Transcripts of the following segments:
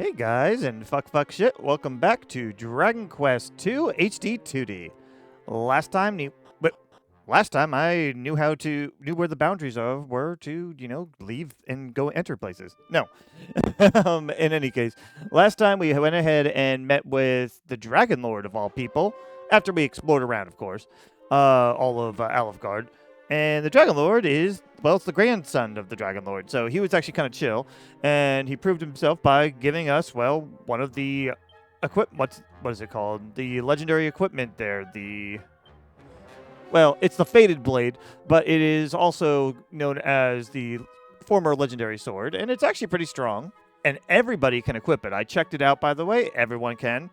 Hey guys, and fuck shit, welcome back to Dragon Quest II HD 2D. Last time I knew where the boundaries were to, leave and go enter places. No. In any case, last time we went ahead and met with the Dragonlord of all people, after we explored around, of course, all of Alfgard. And the Dragonlord is, well, it's the grandson of the Dragonlord, so he was actually kind of chill, and he proved himself by giving us, well, one of the what is it called? The legendary equipment there, well, it's the Fated Blade, but it is also known as the former legendary sword, and it's actually pretty strong, and everybody can equip it. I checked it out, by the way. Everyone can.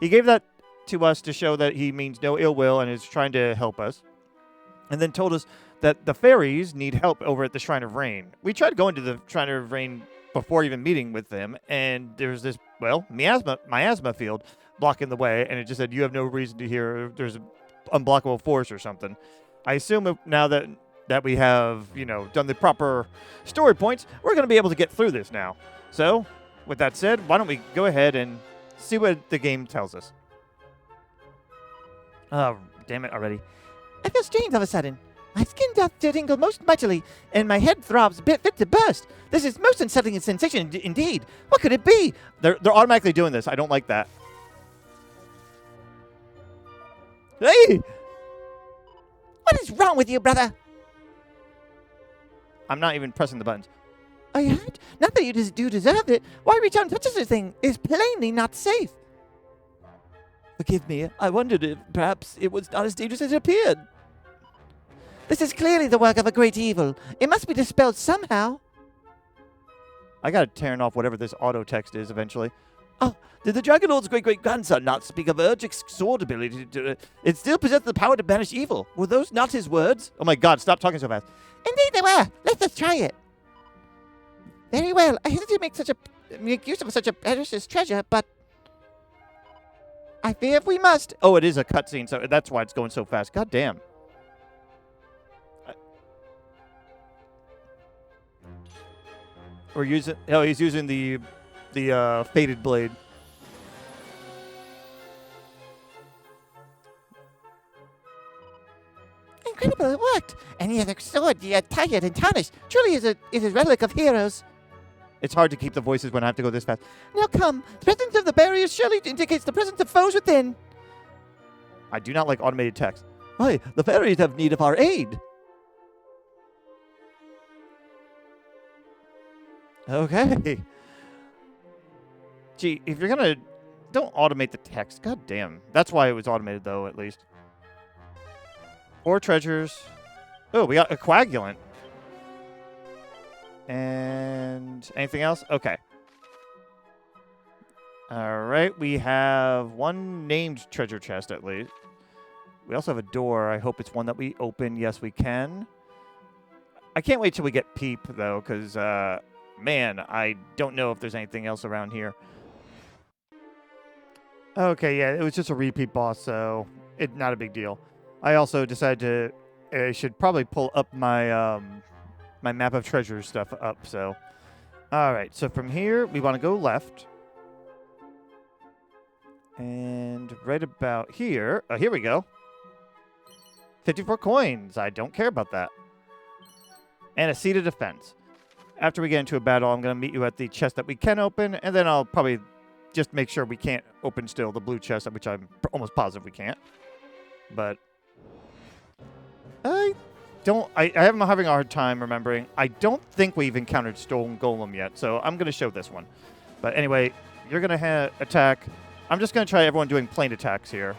He gave that to us to show that he means no ill will and is trying to help us, and then told us that the fairies need help over at the Shrine of Rain. We tried going to the Shrine of Rain before even meeting with them, and there's this, well, miasma field blocking the way, and it just said, you have no reason to hear, there's an unblockable force or something. I assume now that we have, done the proper story points, we're going to be able to get through this now. So, with that said, why don't we go ahead and see what the game tells us. Oh, damn it already. I feel strange all of a sudden. My skin doth tingle most mightily, and my head throbs a bit fit to burst. This is most unsettling sensation indeed. What could it be? They're automatically doing this. I don't like that. Hey! What is wrong with you, brother? I'm not even pressing the buttons. I heard. Not that you do deserve it. Why reach on such a thing? It is plainly not safe. Forgive me. I wondered if perhaps it was not as dangerous as it appeared. This is clearly the work of a great evil. It must be dispelled somehow. I gotta turn off whatever this autotext is eventually. Oh, did the Dragonlord's great-great-grandson not speak of Urgic's sword ability to... it still possessed the power to banish evil. Were those not his words? Oh my god, stop talking so fast. Indeed they were. Let us try it. Very well. I hesitate to make use of such a precious treasure, but I fear if we must. Oh, it is a cutscene, so that's why it's going so fast. God damn. He's using the Fated Blade. Incredible, it worked. Any other sword, tired and tarnished, truly is a relic of heroes. It's hard to keep the voices when I have to go this fast. Now come, the presence of the barriers surely indicates the presence of foes within. I do not like automated text. Why, the fairies have need of our aid. Okay. Gee, if you're gonna... Don't automate the text. God damn. That's why it was automated, though, at least. 4 treasures. Oh, we got a coagulant. And anything else? Okay. All right. We have 1 named treasure chest, at least. We also have a door. I hope it's one that we open. Yes, we can. I can't wait till we get Peep, though, because... man, I don't know if there's anything else around here. Okay, yeah, it was just a repeat boss, so it's not a big deal. I also decided I should probably pull up my my map of treasure stuff up, so. All right, so from here, we want to go left. And right about here, here we go. 54 coins. I don't care about that. And a seat of defense. After we get into a battle, I'm going to meet you at the chest that we can open, and then I'll probably just make sure we can't open still the blue chest, which I'm almost positive we can't. But I'm having a hard time remembering. I don't think we've encountered Stone Golem yet, so I'm going to show this one. But anyway, you're going to attack. I'm just going to try everyone doing plain attacks here.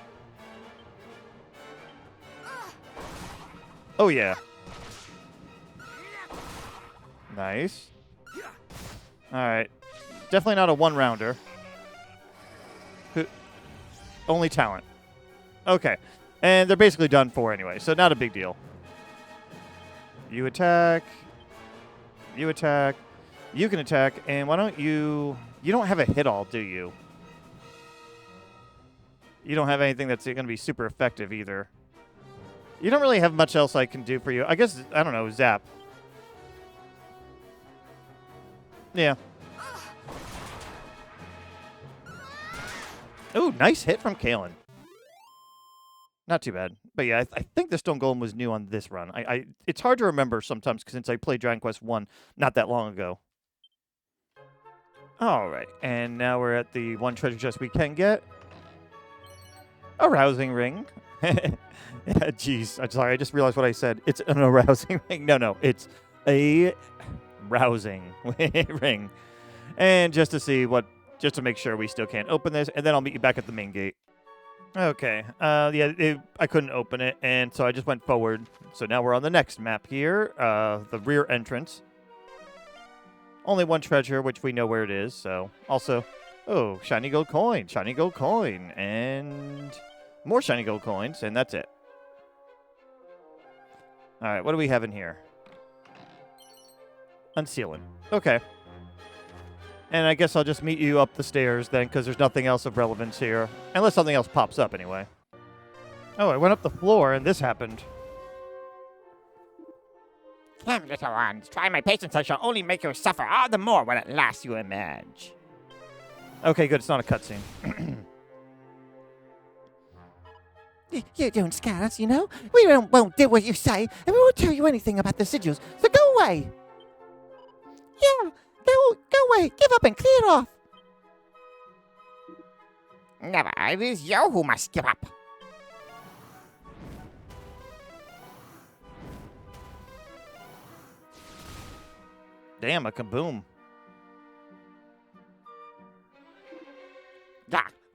Oh, yeah. Nice. All right. Definitely not a one-rounder. Only talent. Okay. And they're basically done for anyway, so not a big deal. You attack. You attack. You can attack. And why don't you... You don't have a hit all, do you? You don't have anything that's going to be super effective either. You don't really have much else I can do for you. I guess, I don't know, zap. Yeah. Ooh, nice hit from Kalen. Not too bad. But yeah, I think the Stone Golem was new on this run. It's hard to remember sometimes since I played Dragon Quest 1 not that long ago. All right, and now we're at the one treasure chest we can get. A rousing ring. Jeez, I'm sorry, I just realized what I said. It's an arousing ring. No, it's a rousing ring. And just to make sure we still can't open this, and then I'll meet you back at the main gate. Okay, I couldn't open it, and so I just went forward. So now we're on the next map here, the rear entrance. Only one treasure, which we know where it is, so also, oh, shiny gold coin, and more shiny gold coins, and that's it. All right, what do we have in here? Unsealing. Okay. And I guess I'll just meet you up the stairs then, because there's nothing else of relevance here. Unless something else pops up anyway. Oh, I went up the floor, and this happened. Come, little ones, try my patience. I shall only make you suffer all the more when at last you emerge. Okay, good. It's not a cutscene. You don't scare us, you know? We won't do what you say, and we won't tell you anything about the sigils, so go away! Yeah, go away, give up and clear off! Never, it is you who must give up. Damn, a kaboom.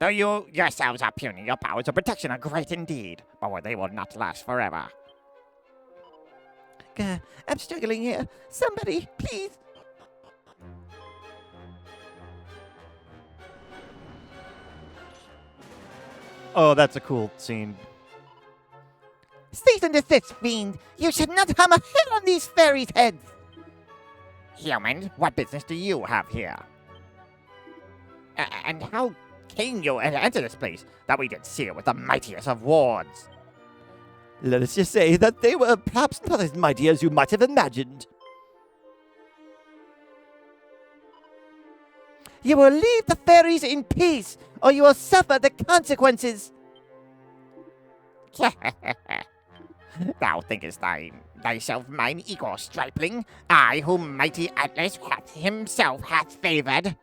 Though you yourselves are puny, your powers of protection are great indeed, but they will not last forever. I'm struggling here. Somebody, please. Oh, that's a cool scene. Cease and desist, fiend. You should not harm a hair on these fairies' heads. Humans, what business do you have here? And how came you to enter this place that we did seal with the mightiest of wards? Let us just say that they were perhaps not as mighty as you might have imagined. You will leave the fairies in peace, or you will suffer the consequences. Thou thinkest thyself mine equal, stripling, I whom mighty Atlas himself hath favored.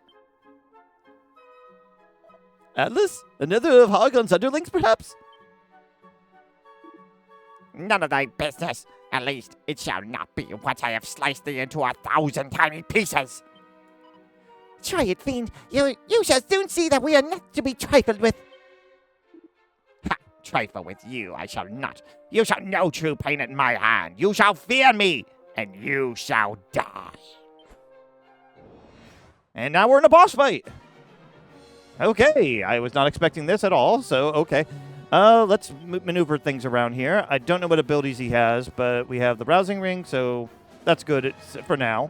Atlas? Another of Hargon's underlings, perhaps? None of thy business. At least it shall not be once I have sliced thee into 1,000 tiny pieces. Try it, fiend. You shall soon see that we are not to be trifled with. Ha! Trifle with you I shall not. You shall know true pain at my hand. You shall fear me, and you shall die. And now we're in a boss fight. Okay, I was not expecting this at all, so okay. Let's maneuver things around here. I don't know what abilities he has, but we have the rousing ring, so that's good for now.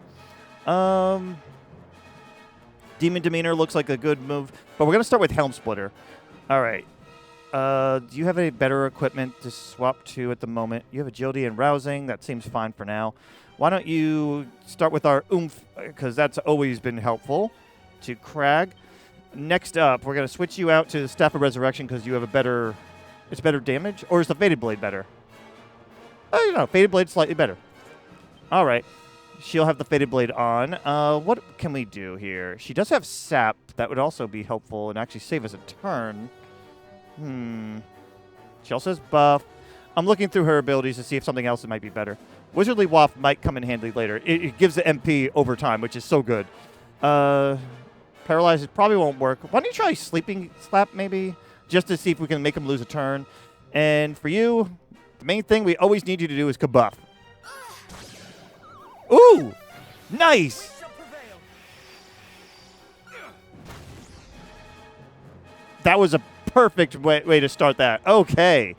Demon Demeanor looks like a good move, but we're going to start with Helm Splitter. All right. Do you have any better equipment to swap to at the moment? You have Agility and Rousing. That seems fine for now. Why don't you start with our Oomph, because that's always been helpful, to Crag. Next up, we're going to switch you out to the Staff of Resurrection because you have a better... It's better damage? Or is the Fated Blade better? Oh, you know, Fated Blade's slightly better. All right. She'll have the Fated Blade on. What can we do here? She does have Sap. That would also be helpful and actually save us a turn. She also has Buff. I'm looking through her abilities to see if something else might be better. Wizardly Waft might come in handy later. It gives the MP over time, which is so good. Paralyzed probably won't work. Why don't you try Sleeping Slap, maybe? Just to see if we can make him lose a turn. And for you, the main thing we always need you to do is kabuff. Ooh! Nice! That was a perfect way to start that. Okay.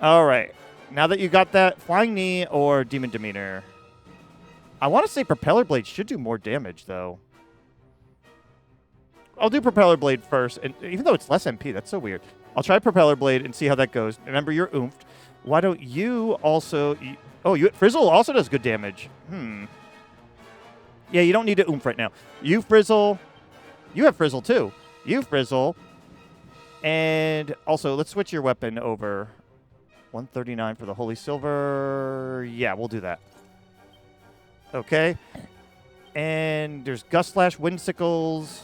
All right. Now that you got that, Flying Knee or Demon Demeanor? I want to say Propeller Blade should do more damage, though. I'll do Propeller Blade first, and even though it's less MP, that's so weird. I'll try Propeller Blade and see how that goes. Remember, you're oomphed. Why don't you also... Frizzle also does good damage. Yeah, you don't need to oomph right now. You Frizzle. You have Frizzle, too. You Frizzle. And also, let's switch your weapon over. 139 for the Holy Silver. Yeah, we'll do that. Okay. And there's Gust Slash, Windsickles.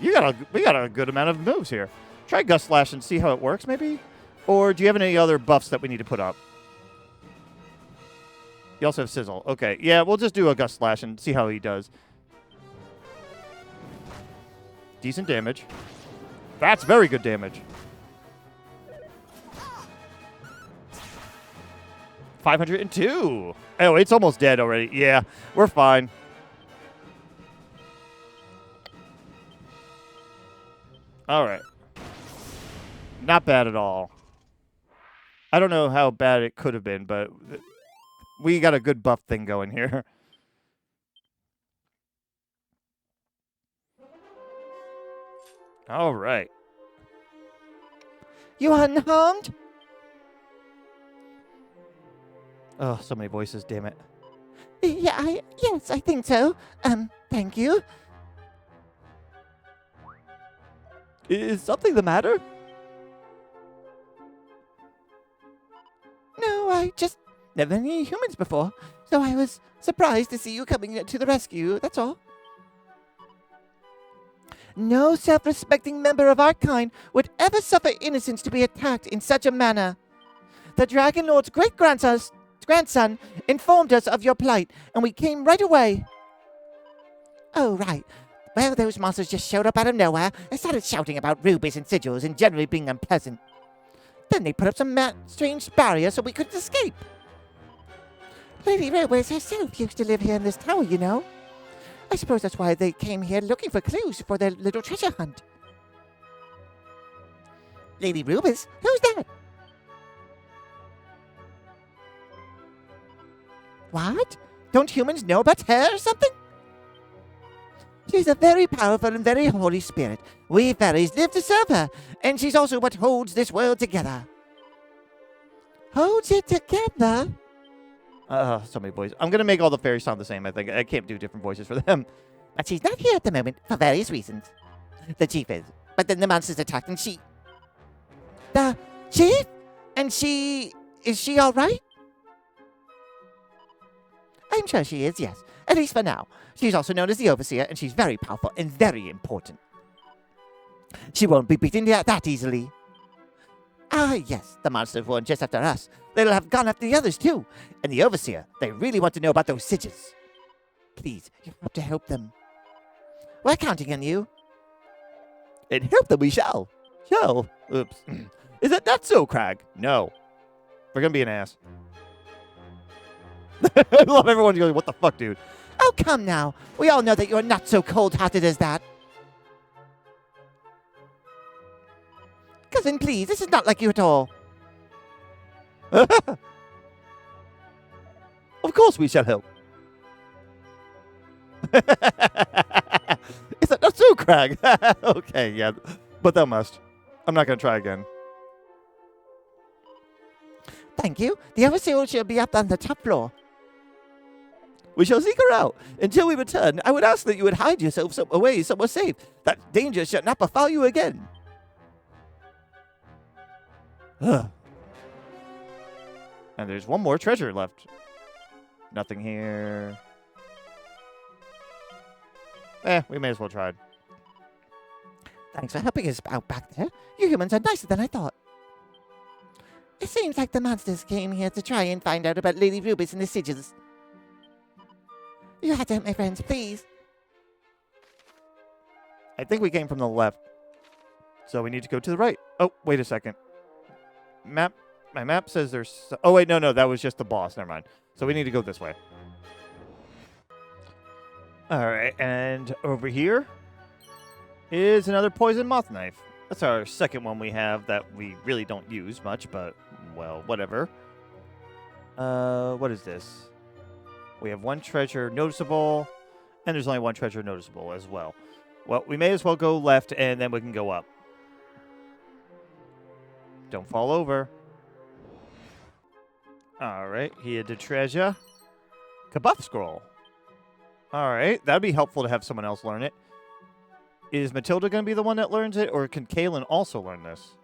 We got a good amount of moves here. Try Gust Slash and see how it works, maybe? Or do you have any other buffs that we need to put up? You also have Sizzle. Okay, yeah, we'll just do a Gust Slash and see how he does. Decent damage. That's very good damage. 502. Oh, it's almost dead already. Yeah, we're fine. All right. Not bad at all. I don't know how bad it could have been, but we got a good buff thing going here. All right. You unharmed? Oh, so many voices, damn it. Yes, I think so. Thank you. Is something the matter? No, I just never met any humans before, so I was surprised to see you coming to the rescue, that's all. No self-respecting member of our kind would ever suffer innocents to be attacked in such a manner. The Dragonlord's great-grandson informed us of your plight, and we came right away. Oh, right. Well, those monsters just showed up out of nowhere and started shouting about rubies and sigils and generally being unpleasant. Then they put up some strange barrier so we couldn't escape. Lady Rubies herself used to live here in this tower, you know. I suppose that's why they came here looking for clues for their little treasure hunt. Lady Rubies? Who's that? What? Don't humans know about her or something? She's a very powerful and very holy spirit. We fairies live to serve her, and she's also what holds this world together. Holds it together? So many voices. I'm going to make all the fairies sound the same, I think. I can't do different voices for them. But she's not here at the moment for various reasons. The chief is. But then the monsters attacked and she... The chief? And she... Is she all right? I'm sure she is, yes. At least for now. She's also known as the Overseer, and she's very powerful and very important. She won't be beaten that easily. Ah, yes, the monsters weren't just after us. They'll have gone after the others, too. And the Overseer, they really want to know about those sigils. Please, you have to help them. We're counting on you. And help them we shall. Shall. Oops. Is that not so, Crag? No. We're going to be an ass. I love everyone going, what the fuck, dude? Oh, come now. We all know that you're not so cold-hearted as that. Cousin, please, this is not like you at all. Of course we shall help. Is that not so, Crag? Okay, yeah. But thou must. I'm not going to try again. Thank you. The Overseer shall be up on the top floor. We shall seek her out. Until we return, I would ask that you would hide yourself away somewhere safe, that danger shall not befall you again. And there's one more treasure left. Nothing here. We may as well try. Thanks for helping us out back there. You humans are nicer than I thought. It seems like the monsters came here to try and find out about Lady Rubies and the sigils. You have to help my friends, please. I think we came from the left. So we need to go to the right. Oh, wait a second. My map says there's... Oh, wait, no, that was just the boss. Never mind. So we need to go this way. All right, and over here is another poison moth knife. That's our second one we have that we really don't use much, but, well, whatever. What is this? We have one treasure noticeable, and there's only one treasure noticeable as well. Well, we may as well go left, and then we can go up. Don't fall over. All right, here the treasure. Kabuff scroll. All right, that'd be helpful to have someone else learn it. Is Matilda going to be the one that learns it, or can Kaylin also learn this?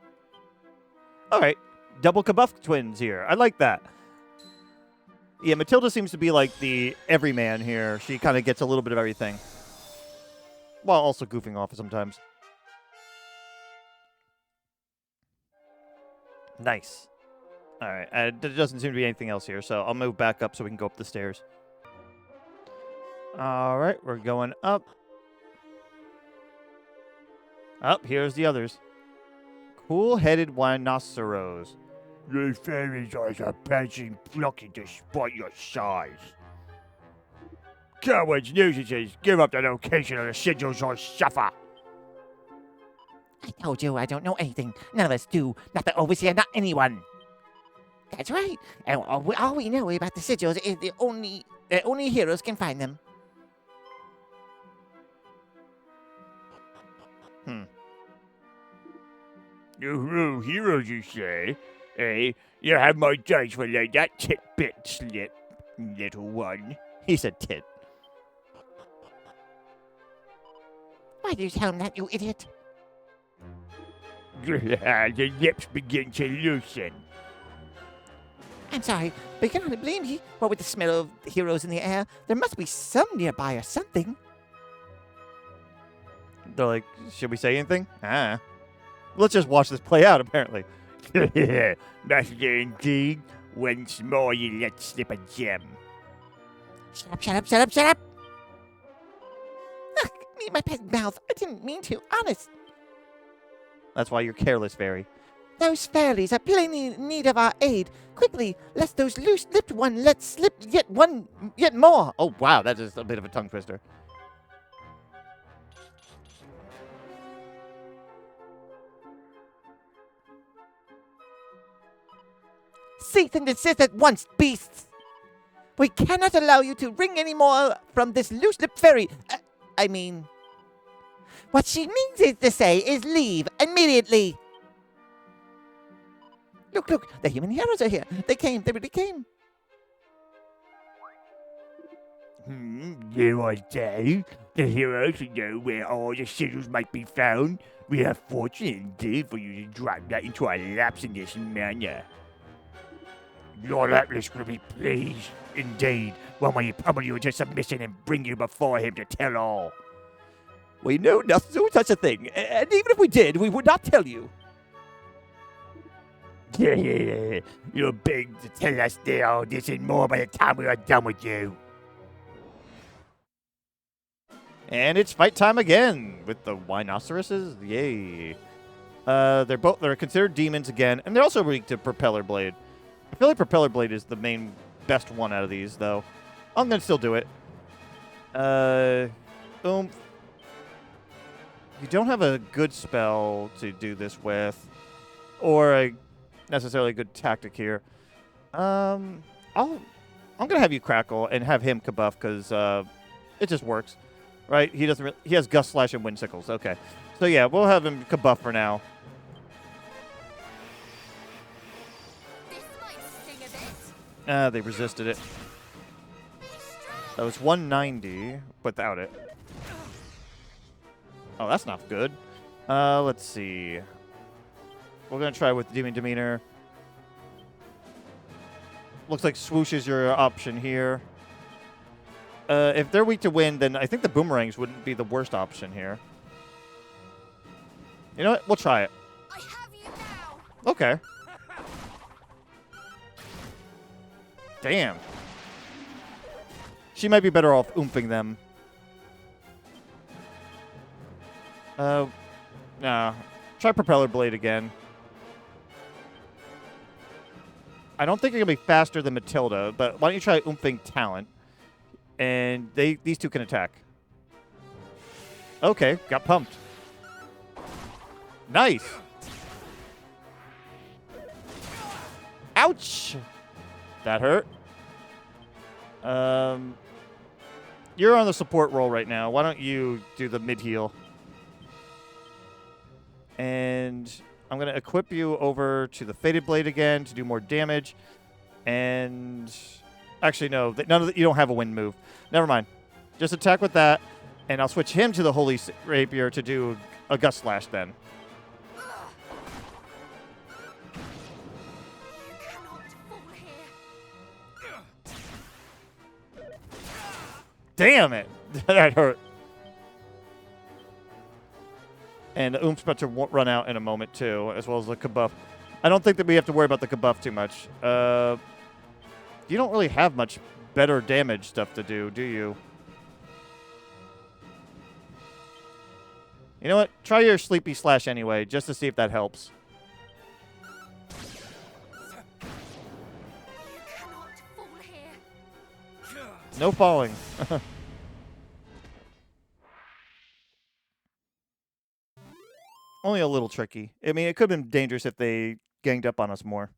All right. Double Kabuff twins here. I like that. Yeah, Matilda seems to be like the everyman here. She kind of gets a little bit of everything. While also goofing off sometimes. Nice. All right. There doesn't seem to be anything else here, so I'll move back up so we can go up the stairs. All right. We're going up. Up, here's the others. Cool-headed Winoceros. The fairies are surpassing plucky despite your size. Cowards, nuisances, give up the location of the sigils or suffer. I told you I don't know anything. None of us do. Not the overseer, not anyone. That's right. And all we know about the sigils is the only heroes can find them. Oh, heroes, you say? Eh? You have my dice for like that tit-bit slip, little one. He said tit. Why do you tell him that, you idiot? The lips begin to loosen. I'm sorry, but you can only blame me. What with the smell of heroes in the air, there must be some nearby or something. They're like, should we say anything? Let's just watch this play out, apparently. Master indeed. Once more you let slip a gem. Shut up, shut up, shut up, shut up! Ugh, me my pet mouth. I didn't mean to, honest. That's why you're careless, Fairy. Those fairies are plainly in need of our aid. Quickly, lest those loose-lipped one let slip yet more. Oh, wow, that is a bit of a tongue twister. Cease and desist at once, beasts! We cannot allow you to wring any more from this loose-lipped fairy. I mean, what she means is to say is leave immediately. Look, look, the human heroes are here. They really came. You are they? The heroes who know where all the sigils might be found. We are fortunate indeed for you to drop that into our laps in this manner. Your Atlas will be pleased, indeed, when we pummel you into submission and bring you before him to tell all. We know nothing, no such a thing, and even if we did, we would not tell you. You're big to tell us all this and more by the time we are done with you. And it's fight time again with the Winoceroses. Yay. They're considered demons again, and they're also weak to Propeller Blade. I feel like Propeller Blade is the main best one out of these, though. I'm going to still do it. Boom. You don't have a good spell to do this with, or a necessarily good tactic here. I'm going to have you Crackle and have him Kabuff because it just works, right? He doesn't. He has Gust Slash and Wind Sickles. Okay, so yeah, we'll have him Kabuff for now. They resisted it. That was 190 without it. Oh, that's not good. Let's see. We're going to try with Demon Demeanor. Looks like Swoosh is your option here. If they're weak to wind, then I think the Boomerangs wouldn't be the worst option here. You know what? We'll try it. I have you now. Okay. Damn. She might be better off oomping them. Nah. Try Propeller Blade again. I don't think you're going to be faster than Matilda, but why don't you try oomping Talent? And these two can attack. Okay, got pumped. Nice. Ouch. That hurt. You're on the support role right now. Why don't you do the mid-heal? And I'm going to equip you over to the Fated Blade again to do more damage. And actually, no. You don't have a wind move. Never mind. Just attack with that. And I'll switch him to the Holy Rapier to do a Gust Slash then. You cannot fall here. Damn it! That hurt. And the Oomp's about to run out in a moment, too, as well as the Kabuff. I don't think that we have to worry about the Kabuff too much. You don't really have much better damage stuff to do you? You know what? Try your Sleepy Slash anyway, just to see if that helps. You cannot fall here. No falling. Only a little tricky. I mean, it could have been dangerous if they ganged up on us more.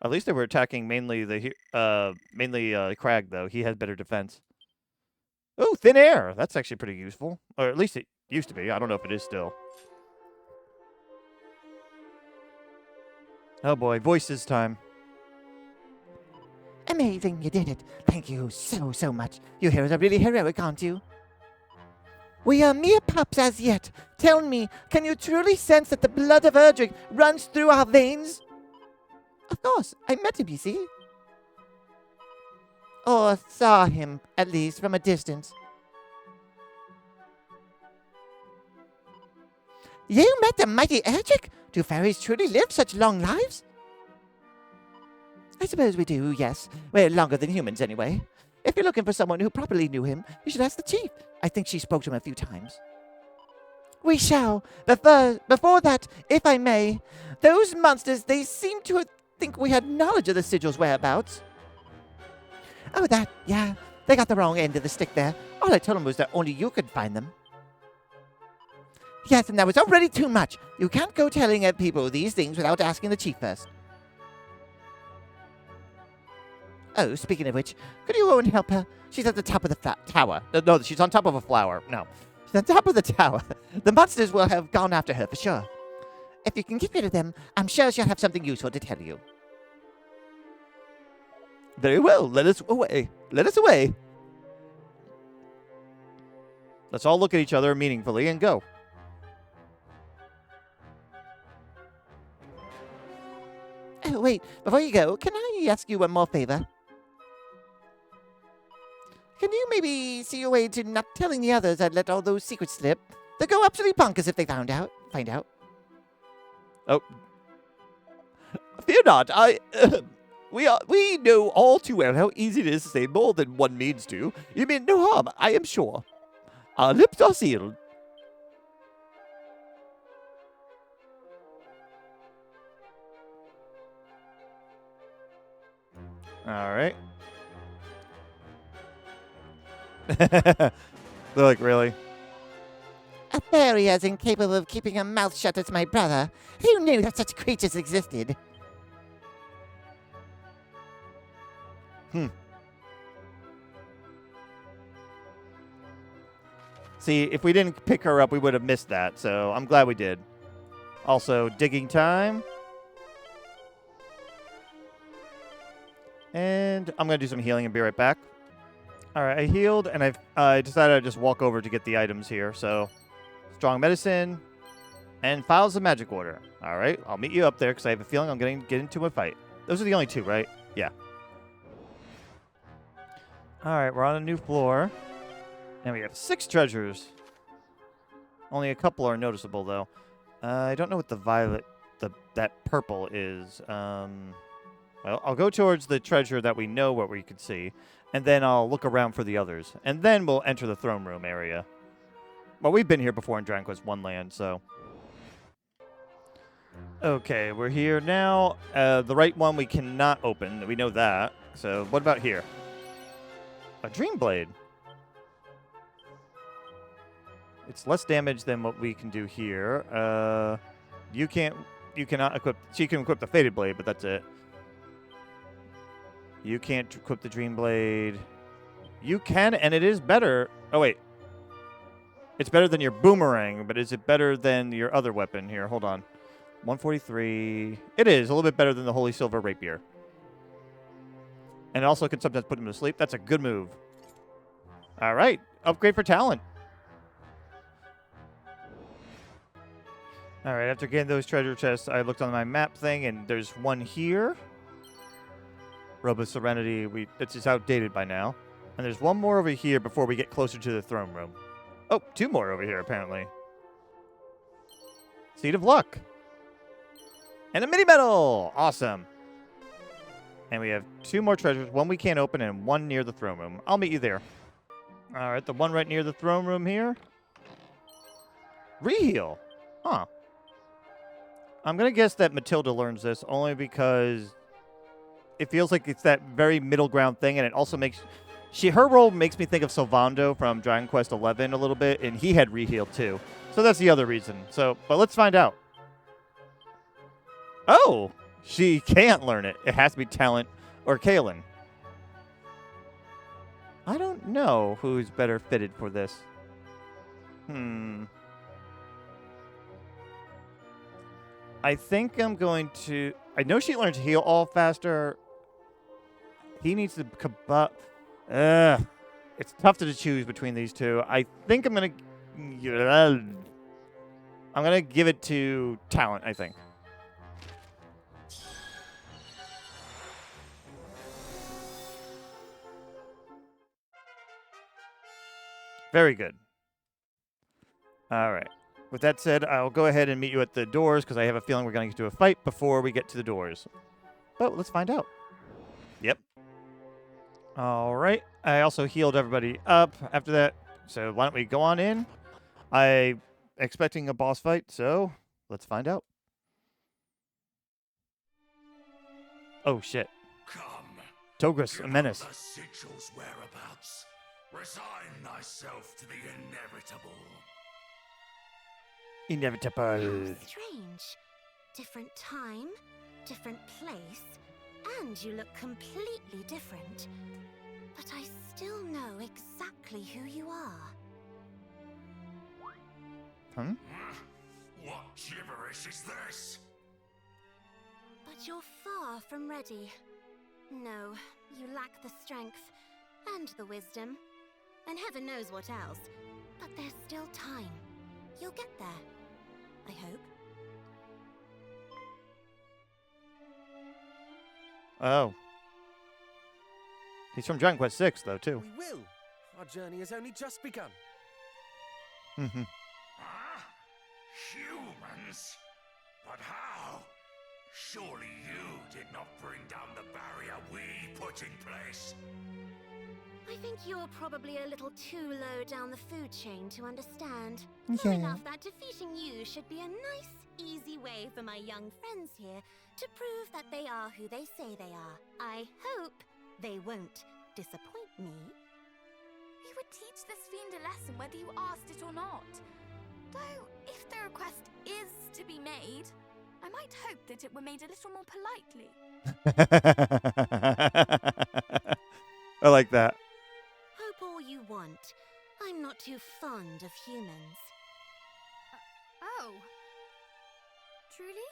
At least they were attacking mainly Crag, though. He has better defense. Oh, Thin Air. That's actually pretty useful. Or at least it used to be. I don't know if it is still. Oh, boy. Voices time. Amazing, you did it. Thank you so much. You heroes are really heroic, aren't you? We are mere pups as yet. Tell me, can you truly sense that the blood of Erdrick runs through our veins? Of course, I met him, you see. Or saw him, at least, from a distance. You met the mighty Erdrick? Do fairies truly live such long lives? I suppose we do, yes. Well, longer than humans, anyway. If you're looking for someone who properly knew him, you should ask the chief. I think she spoke to him a few times. We shall. Before that, if I may, those monsters, they seem to think we had knowledge of the sigils' whereabouts. Oh, that, yeah. They got the wrong end of the stick there. All I told them was that only you could find them. Yes, and that was already too much. You can't go telling people these things without asking the chief first. Oh, speaking of which, could you go and help her? She's at the top of the tower. No, she's on top of a flower. No. She's on top of the tower. The monsters will have gone after her for sure. If you can get rid of them, I'm sure she'll have something useful to tell you. Very well. Let us away. Let us away. Let's all look at each other meaningfully and go. Oh, wait. Before you go, can I ask you one more favor? Can you maybe see your way to not telling the others I'd let all those secrets slip? They'll go absolutely bonkers if they find out. Oh. Fear not. We know all too well how easy it is to say more than one means to. You mean no harm, I am sure. Our lips are sealed. All right. They're like, really? A fairy as incapable of keeping her mouth shut as my brother. Who knew that such creatures existed? See, if we didn't pick her up, we would have missed that, so I'm glad we did. Also, digging time. And I'm going to do some healing and be right back. All right, I healed, and I decided I'd just walk over to get the items here. So, strong medicine and files of magic order. All right, I'll meet you up there because I have a feeling I'm going to get into a fight. Those are the only two, right? Yeah. All right, we're on a new floor. And we have 6 treasures. Only a couple are noticeable, though. I don't know what the violet, that purple is. Well, I'll go towards the treasure that we know what we can see, and then I'll look around for the others. And then we'll enter the throne room area. Well, we've been here before in Dragon Quest I land, so... Okay, we're here now. The right one we cannot open. We know that. So, what about here? A Dream Blade. It's less damage than what we can do here. You cannot equip... She can equip the Faded Blade, but that's it. You can't equip the Dream Blade. You can, and it is better. Oh, wait. It's better than your Boomerang, but is it better than your other weapon? Here, hold on. 143. It is a little bit better than the Holy Silver Rapier. And it also can sometimes put him to sleep. That's a good move. All right. Upgrade for talent. All right. After getting those treasure chests, I looked on my map thing, and there's one here. Robe of Serenity. It's just outdated by now. And there's one more over here before we get closer to the throne room. Oh, two more over here, apparently. Seed of Luck. And a mini medal. Awesome. And we have two more treasures. One we can't open and one near the throne room. I'll meet you there. All right, the one right near the throne room here. Reheal. Huh. I'm going to guess that Matilda learns this only because it feels like it's that very middle ground thing, and it also makes... Her role makes me think of Sylvando from Dragon Quest XI a little bit, and he had reheal too. So that's the other reason. But let's find out. Oh, she can't learn it. It has to be Talent or Kalen. I don't know who's better fitted for this. I think I'm going to... I know she learns heal all faster. He needs to... It's tough to choose between these two. I think I'm going to give it to Talent, I think. Very good. All right. With that said, I'll go ahead and meet you at the doors because I have a feeling we're going to get to a fight before we get to the doors. But let's find out. Yep. All right. I also healed everybody up after that. So why don't we go on in? I'm expecting a boss fight, so let's find out. Oh, shit. Come. Togrus, a menace. The sigils whereabouts. Resign thyself to the inevitable. Inevitable. How strange. Different time, different place, and you look completely different. But I still know exactly who you are. What gibberish is this? But you're far from ready. No, you lack the strength and the wisdom, and heaven knows what else. But there's still time. You'll get there, I hope. Oh. He's from Dragon Quest VI, though, too. We will. Our journey has only just begun. Huh? Humans? But how? Surely you did not bring down the barrier we put in place. I think you're probably a little too low down the food chain to understand. Yeah. Low enough that defeating you should be a nice, easy way for my young friends here to prove that they are who they say they are. I hope they won't disappoint me. We would teach this fiend a lesson whether you asked it or not. Though, if the request is to be made, I might hope that it were made a little more politely. I like that. Hope all you want. I'm not too fond of humans. Oh. Truly?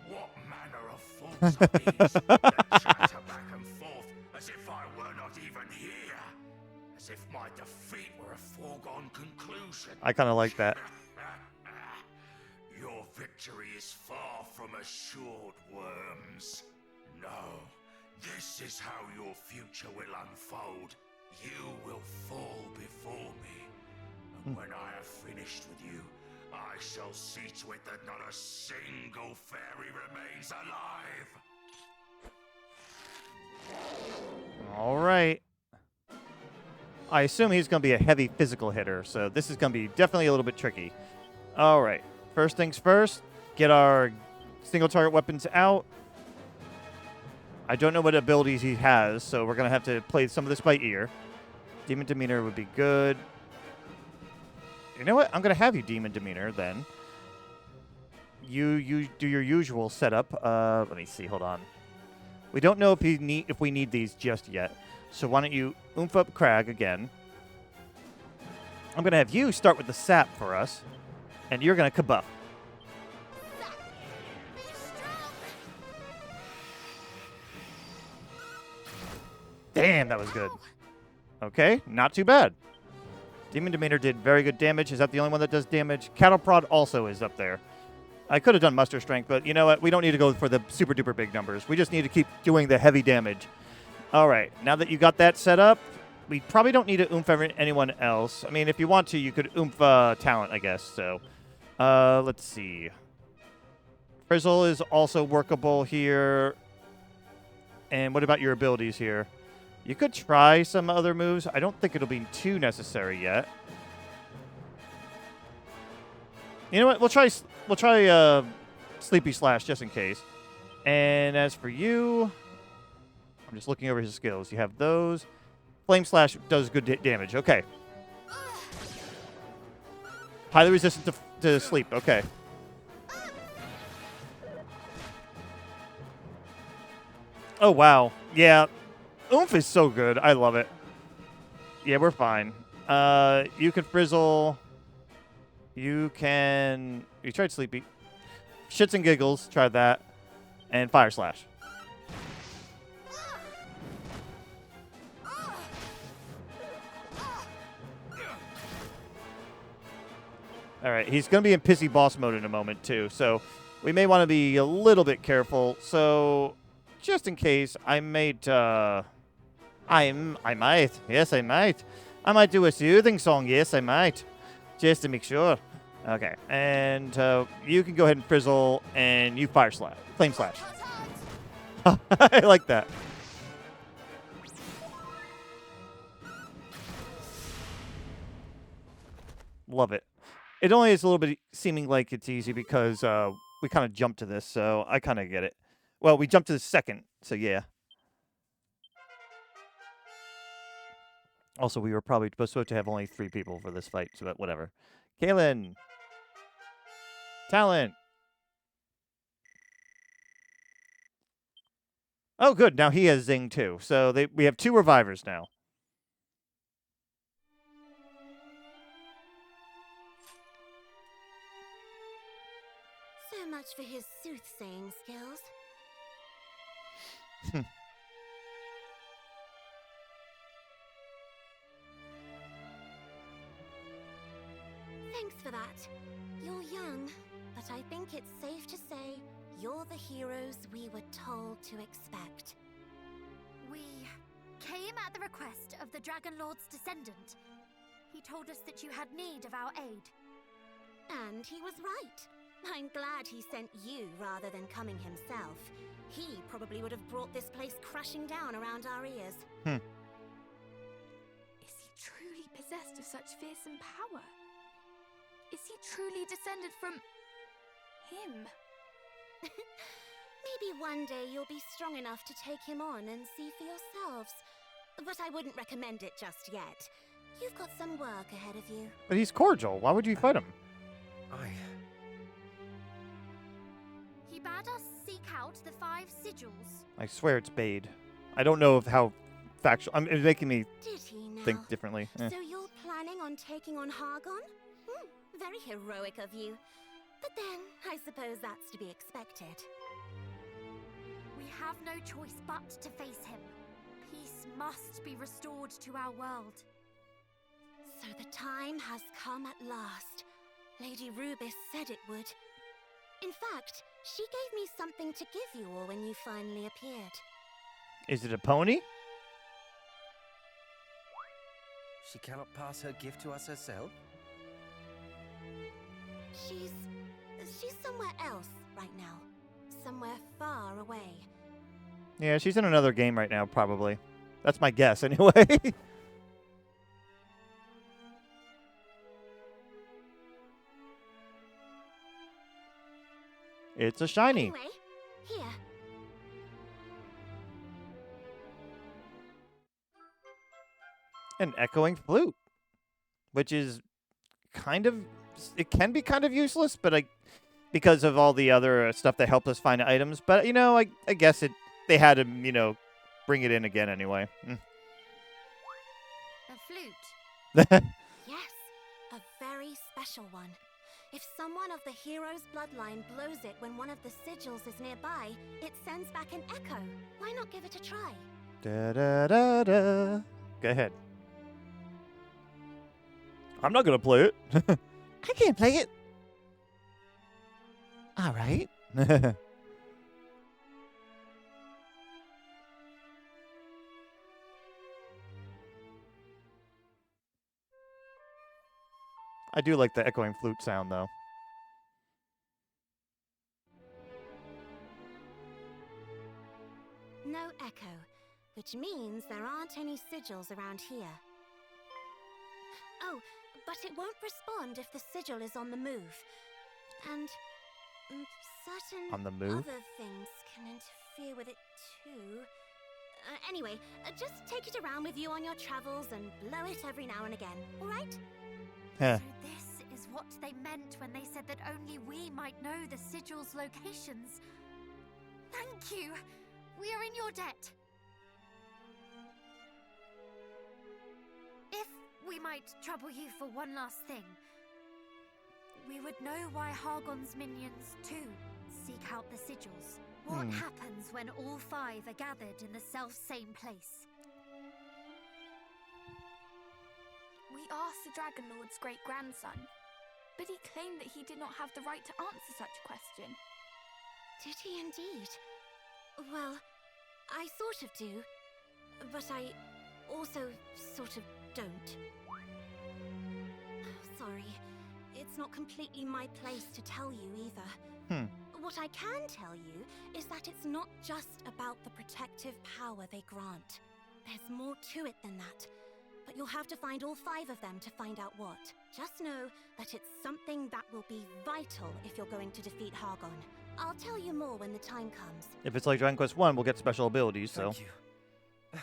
What manner of thoughts are these that chatter back and forth as if I were not even here? As if my defeat were a foregone conclusion. I kind of like that. Your victory is far from assured, worms. No, this is how your future will unfold. You will fall before me. And when I have finished with you, I shall see to it that not a single fairy remains alive. All right. I assume he's going to be a heavy physical hitter, so this is going to be definitely a little bit tricky. All right. First things first, get our single target weapons out. I don't know what abilities he has, so we're going to have to play some of this by ear. Demon Demeanor would be good. You know what? I'm going to have you Demon Demeanor then. You do your usual setup. Let me see. Hold on. We don't know if we need these just yet. So why don't you oomph up Crag again. I'm going to have you start with the sap for us. And you're going to kabuff. Damn, that was good. Okay, not too bad. Demon Demeanor did very good damage. Is that the only one that does damage? Cattle Prod also is up there. I could have done Muster Strength, but you know what? We don't need to go for the super duper big numbers. We just need to keep doing the heavy damage. All right, now that you got that set up, we probably don't need to oomph anyone else. I mean, if you want to, you could oomph talent, I guess. So, let's see. Frizzle is also workable here. And what about your abilities here? You could try some other moves. I don't think it'll be too necessary yet. You know what? We'll try Sleepy Slash just in case. And as for you, I'm just looking over his skills. You have those. Flame Slash does good damage. Okay. Highly resistant to sleep. Okay. Oh, wow. Yeah. Oomph is so good. I love it. Yeah, we're fine. You can Frizzle. You can... You tried Sleepy. Shits and Giggles. Try that. And Fire Slash. All right, he's going to be in pissy boss mode in a moment, too. So we may want to be a little bit careful. So just in case, I might... I might. Yes, I might. I might do a soothing song. Yes, I might. Just to make sure. Okay. And you can go ahead and Frizzle, and you Fire Slash. Flame Slash. I like that. Love it. It only is a little bit seeming like it's easy because we kind of jumped to this, so I kind of get it. Well, we jumped to the second, so yeah. Also, we were probably supposed to have only 3 people for this fight, so that whatever. Kalen. Talent. Oh, good. Now he has Zing, too. So we have 2 revivers now. So much for his soothsaying skills. Thanks for that. You're young, but I think it's safe to say you're the heroes we were told to expect. We came at the request of the Dragonlord's descendant. He told us that you had need of our aid. And he was right. I'm glad he sent you rather than coming himself. He probably would have brought this place crashing down around our ears. Is he truly possessed of such fearsome power? Is he truly descended from him? Maybe one day you'll be strong enough to take him on and see for yourselves. But I wouldn't recommend it just yet. You've got some work ahead of you. But he's cordial. Why would you fight him? He bade us seek out the 5 sigils. I swear it's Bade. I don't know of how factual... it's making me Did he now? think differently. So you're planning on taking on Hargon? Very heroic of you. But then, I suppose that's to be expected. We have no choice but to face him. Peace must be restored to our world. So the time has come at last. Lady Rubis said it would. In fact, she gave me something to give you all when you finally appeared. Is it a pony? She cannot pass her gift to us herself? She's somewhere else right now. Somewhere far away. Yeah, she's in another game right now, probably. That's my guess, anyway. It's a shiny. Anyway, here. An echoing flute. Which is kind of... It can be kind of useless, but because of all the other stuff that helped us find items. But, you know, I guess they had to, you know, bring it in again anyway. A flute. Yes, a very special one. If someone of the hero's bloodline blows it when one of the sigils is nearby, it sends back an echo. Why not give it a try? Da da da da. Go ahead. I'm not gonna play it. I can't play it. All right. I do like the echoing flute sound, though. No echo, which means there aren't any sigils around here. Oh, but it won't respond if the sigil is on the move. And certain On the move? other things can interfere with it too. Anyway, just take it around with you on your travels and blow it every now and again, alright? Heh. So this is what they meant when they said that only we might know the sigil's locations. Thank you. We are in your debt. If we might trouble you for one last thing, we would know why Hargon's minions too seek out the sigils. What happens when all 5 are gathered in the self-same place? We asked the Dragonlord's great-grandson, but he claimed that he did not have the right to answer such a question. Did he indeed? Well, I sort of do, but I also sort of don't. Sorry, it's not completely my place to tell you either. What I can tell you is that it's not just about the protective power they grant. There's more to it than that. But you'll have to find all 5 of them to find out what. Just know that it's something that will be vital if you're going to defeat Hargon. I'll tell you more when the time comes. If it's like Dragon Quest 1, we'll get special abilities, so. Thank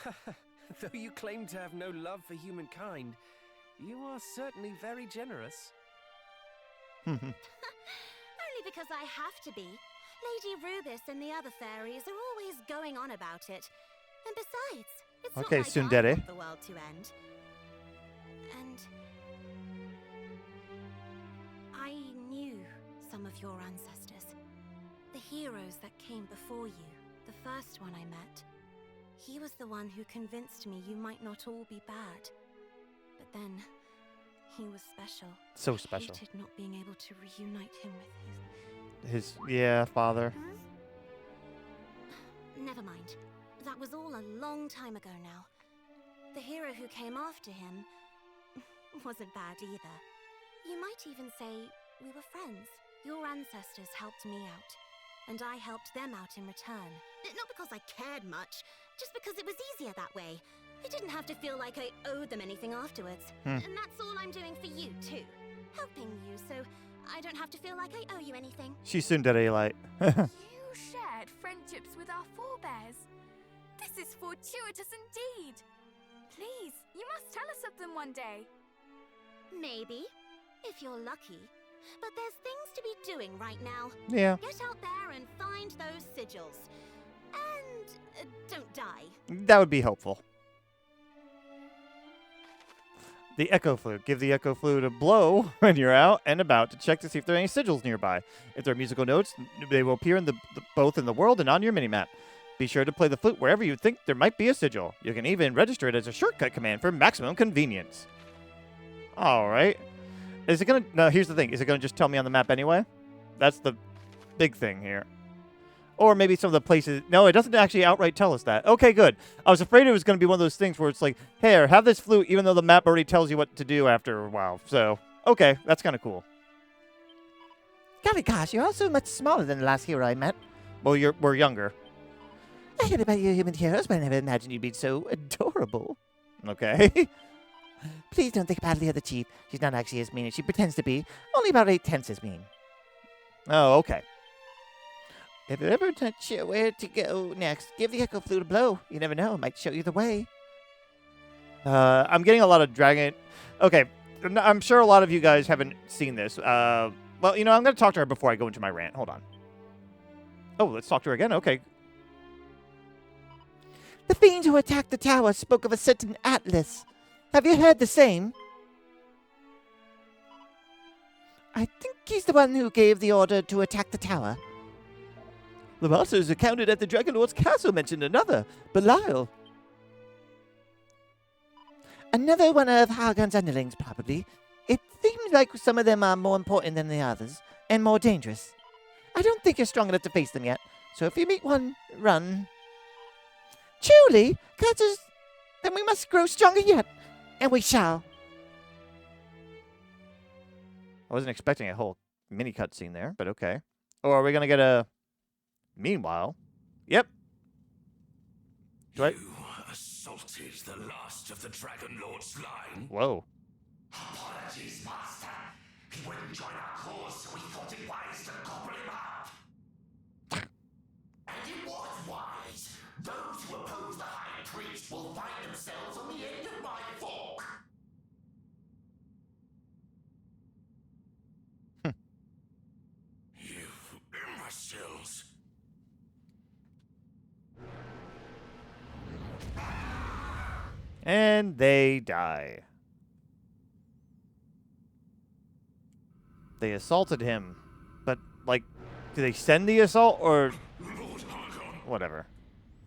you. Though you claim to have no love for humankind, you are certainly very generous. Only because I have to be. Lady Rubis and the other fairies are always going on about it. And besides, it's Okay, not like I tsundere. want the world to end. And I knew some of your ancestors. The heroes that came before you. The first one I met. He was the one who convinced me you might not all be bad. But then, he was special. So special. I hated not being able to reunite him with Yeah, father. Never mind. That was all a long time ago now. The hero who came after him wasn't bad either. You might even say we were friends. Your ancestors helped me out, and I helped them out in return. Not because I cared much, just because it was easier that way. I didn't have to feel like I owed them anything afterwards. And that's all I'm doing for you, too. Helping you, so I don't have to feel like I owe you anything. She's tsundere light. You shared friendships with our forebears. This is fortuitous indeed. Please, you must tell us of them one day. Maybe, if you're lucky. But there's things to be doing right now. Yeah. Get out there and find those sigils. And don't die. That would be helpful. The Echo Flute. Give the Echo Flute a blow when you're out and about to check to see if there are any sigils nearby. If there are musical notes, they will appear in both in the world and on your minimap. Be sure to play the flute wherever you think there might be a sigil. You can even register it as a shortcut command for maximum convenience. All right. Is it going to... No, here's the thing. Is it going to just tell me on the map anyway? That's the big thing here. Or maybe some of the places... No, it doesn't actually outright tell us that. Okay, good. I was afraid it was going to be one of those things where it's like, here, have this flute, even though the map already tells you what to do after a while. So, okay, that's kind of cool. Golly gosh, you're also much smaller than the last hero I met. Well, we're younger. I heard about your human heroes, but I never imagined you'd be so adorable. Okay. Please don't think badly of the chief. She's not actually as mean as she pretends to be. Only about 8/10 as mean. Oh, okay. If you're ever not sure where to go next, give the Echo Flute a blow. You never know, it might show you the way. I'm getting a lot of dragon... Okay, I'm sure a lot of you guys haven't seen this. Well, you know, I'm going to talk to her before I go into my rant. Hold on. Oh, let's talk to her again. Okay. The fiend who attacked the tower spoke of a certain Atlas. Have you heard the same? I think he's the one who gave the order to attack the tower. The masters accounted at the Dragonlord's castle mentioned another, Belial. Another one of Hargon's underlings, probably. It seems like some of them are more important than the others, and more dangerous. I don't think you're strong enough to face them yet, so if you meet one, run. Truly, Cutters, then we must grow stronger yet, and we shall. I wasn't expecting a whole mini cutscene there, but okay. Or are we going to get a... Meanwhile... Yep. Do I... You assaulted the last of the Dragonlord's line. Whoa. Apologies, Master. He wouldn't join our cause, so we thought it wise to gobble him up. And it was wise. Those who oppose the High Priest will find themselves on the end of my fork. You imbeciles. And they die. They assaulted him. But, like, do they send the assault or... Lord Hargon. Whatever.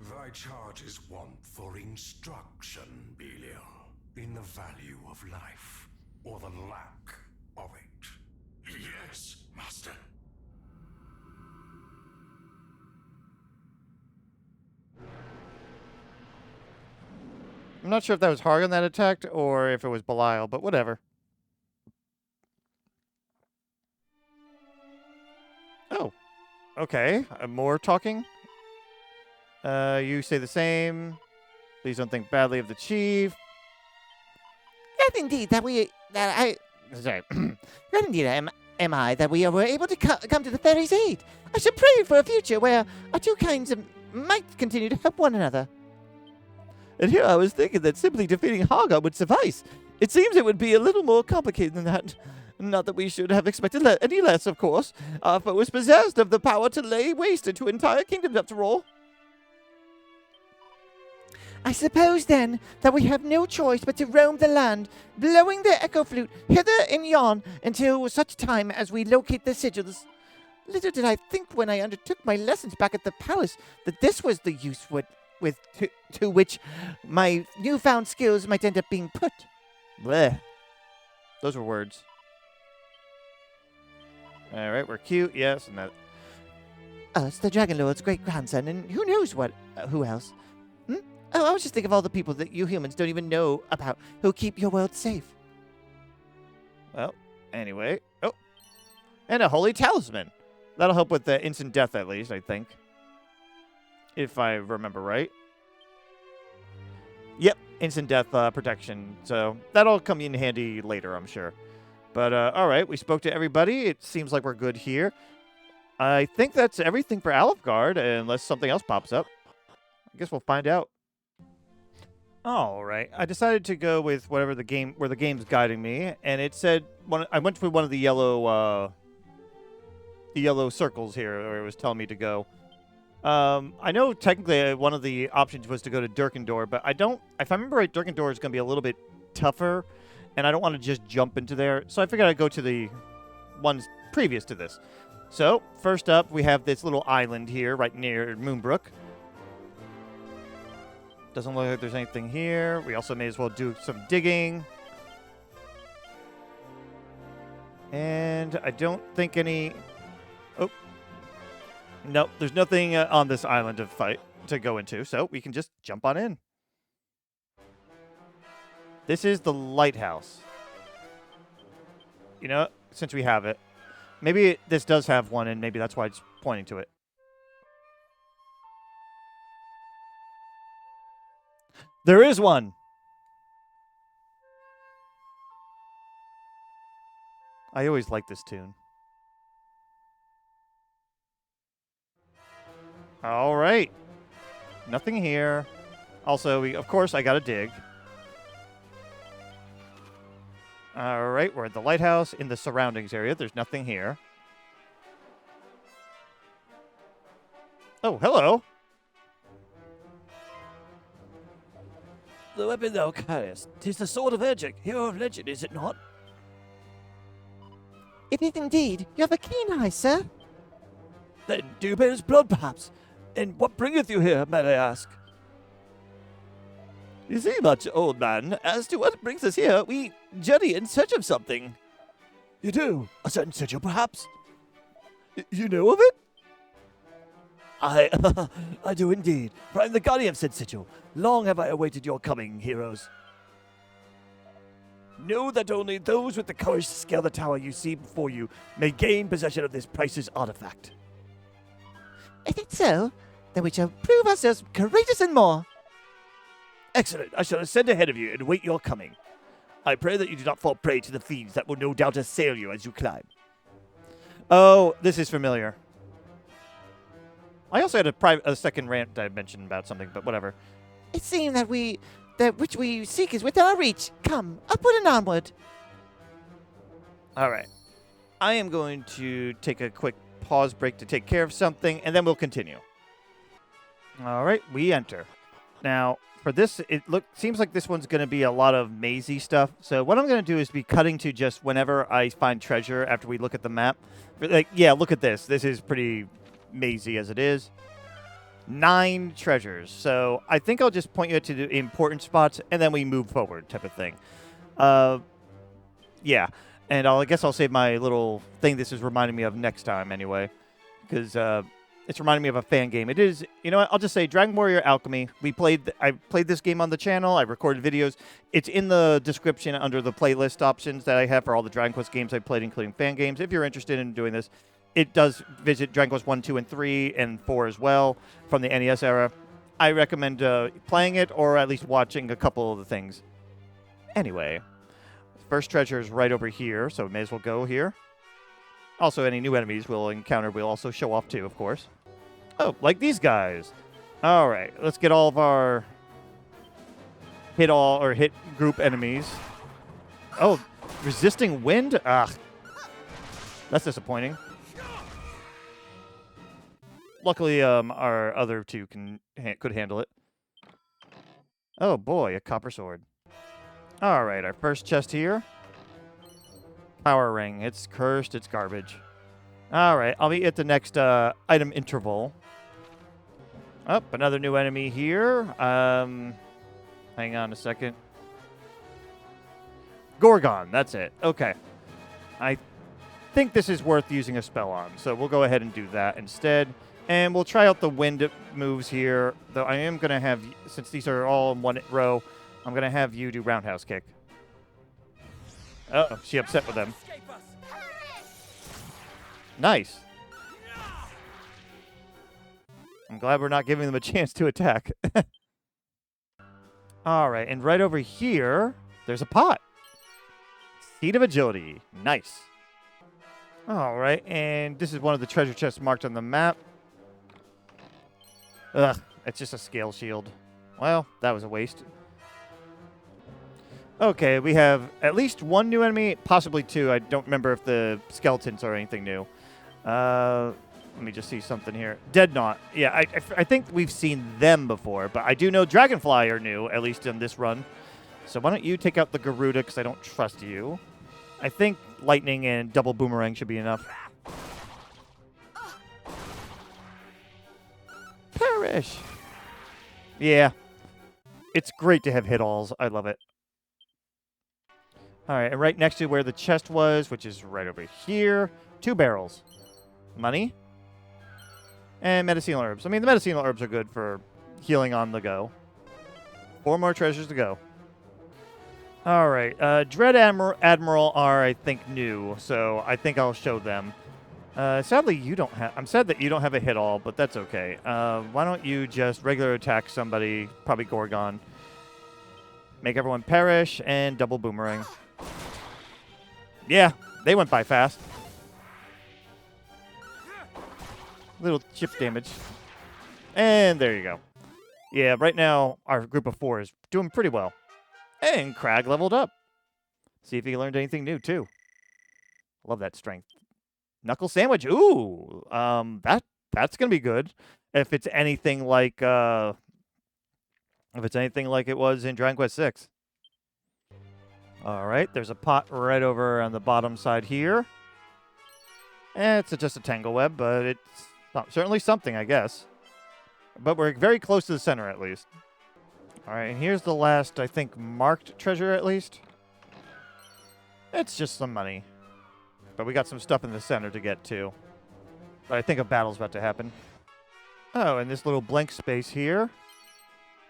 Thy charge is one for instruction, Belial, in the value of life, or the lack of it. Yes, Master. I'm not sure if that was Hargan that attacked or if it was Belial, but whatever. Oh. Okay. More talking. You say the same. Please don't think badly of the chief. Glad indeed that Sorry. Glad indeed am I that we were able to come to the Fairies' aid. I should pray for a future where our two kinds might continue to help one another. And here I was thinking that simply defeating Hargon would suffice. It seems it would be a little more complicated than that. Not that we should have expected any less, of course. Our foe was possessed of the power to lay waste to entire kingdoms after all. I suppose, then, that we have no choice but to roam the land, blowing the echo flute hither and yon until such time as we locate the sigils. Little did I think when I undertook my lessons back at the palace that this was the use to which my newfound skills might end up being put. Bleh. Those were words. All right, we're cute, yes, and that... Us, the Dragonlord's great-grandson, and who knows who else? Oh, I was just thinking of all the people that you humans don't even know about who keep your world safe. Well, anyway. Oh. And a holy talisman. That'll help with the instant death, at least, I think. If I remember right. Yep, instant death protection. So that'll come in handy later, I'm sure. But, all right, we spoke to everybody. It seems like we're good here. I think that's everything for Alfgard, unless something else pops up. I guess we'll find out. All right, I decided to go with where the game's guiding me, and it said I went to one of the yellow circles here, where it was telling me to go. I know technically one of the options was to go to Durkendor, but if I remember right, Durkendor is going to be a little bit tougher, and I don't want to just jump into there, so I figured I'd go to the ones previous to this. So, first up, we have this little island here, right near Moonbrook. Doesn't look like there's anything here. We also may as well do some digging. And I don't think any... Oh. Nope, there's nothing on this island to go into, so we can just jump on in. This is the Lighthouse. You know, since we have it. Maybe this does have one, and maybe that's why it's pointing to it. There is one. I always like this tune. All right. Nothing here. Also, of course, I got to dig. All right, we're at the lighthouse in the surroundings area. There's nothing here. Oh, hello. The weapon thou carriest, 'tis the sword of Ergic, hero of legend, is it not? It is indeed. You have a keen eye, sir. Then do you bear his blood, perhaps? And what bringeth you here, may I ask? You see much, old man. As to what brings us here, we journey in search of something. You do? A certain sigil, perhaps? You know of it? I do indeed, for I am the guardian of said sigil. Long have I awaited your coming, heroes. Know that only those with the courage to scale the tower you see before you may gain possession of this priceless artifact. If it's so, then we shall prove ourselves courageous and more. Excellent. I shall ascend ahead of you and wait your coming. I pray that you do not fall prey to the fiends that will no doubt assail you as you climb. Oh, this is familiar. I also had a second rant that I mentioned about something, but whatever. It seems that which we seek is within our reach. Come, upward and onward. All right. I am going to take a quick pause break to take care of something, and then we'll continue. All right, we enter. Now, for this, seems like this one's going to be a lot of mazy stuff. So what I'm going to do is be cutting to just whenever I find treasure after we look at the map. Like, yeah, look at this. This is pretty mazy as it is. 9 treasures. So I think I'll just point you to the important spots, and then we move forward type of thing. Yeah. And I guess I'll save my little thing this is reminding me of next time anyway. Because it's reminding me of a fan game. It is, you know what, I'll just say Dragon Warrior Alchemy. I played this game on the channel. I recorded videos. It's in the description under the playlist options that I have for all the Dragon Quest games I played, including fan games. If you're interested in doing this, it does visit Dragon Quest 1, 2, and 3, and 4 as well from the NES era. I recommend playing it or at least watching a couple of the things. Anyway, first treasure is right over here, so we may as well go here. Also, any new enemies we'll encounter we'll also show off too, of course. Oh, like these guys. All right, let's get all of our hit group enemies. Oh, resisting wind? Ugh. That's disappointing. Luckily, our other two could handle it. Oh boy, a copper sword. All right, our first chest here. Power ring. It's cursed. It's garbage. All right, I'll be at the next item interval. Oh, another new enemy here. Hang on a second. Gorgon, that's it. Okay. I think this is worth using a spell on, so we'll go ahead and do that instead. And we'll try out the wind moves here, though I am going to have, since these are all in one row, I'm going to have you do roundhouse kick. Uh-oh, she upset with them. Nice. I'm glad we're not giving them a chance to attack. All right, and right over here, there's a pot. Seed of Agility. Nice. All right, and this is one of the treasure chests marked on the map. Ugh, it's just a scale shield. Well, that was a waste. Okay, we have at least one new enemy, possibly 2. I don't remember if the skeletons are anything new. Let me just see something here. Deadnought. Yeah, I think we've seen them before, but I do know Dragonfly are new, at least in this run. So why don't you take out the Garuda, because I don't trust you. I think lightning and double boomerang should be enough. Perish! Yeah. It's great to have hit-alls. I love it. All right, and right next to where the chest was, which is right over here, 2 barrels. Money. And medicinal herbs. I mean, the medicinal herbs are good for healing on the go. 4 more treasures to go. All right. Dread Admiral are, I think, new, so I think I'll show them. Sadly, you don't have... I'm sad that you don't have a hit-all, but that's okay. Why don't you just regular attack somebody, probably Gorgon. Make everyone perish, and double boomerang. Yeah, they went by fast. Little chip damage. And there you go. Yeah, right now, our group of 4 is doing pretty well. And Crag leveled up. See if he learned anything new, too. Love that strength. Knuckle sandwich. Ooh, that's gonna be good. If it's anything like it was in Dragon Quest 6. All right, there's a pot right over on the bottom side here. It's just a tangle web, but it's certainly something, I guess. But we're very close to the center, at least. All right, and here's the last, I think, marked treasure at least. It's just some money. But we got some stuff in the center to get to. But I think a battle's about to happen. Oh, and this little blank space here.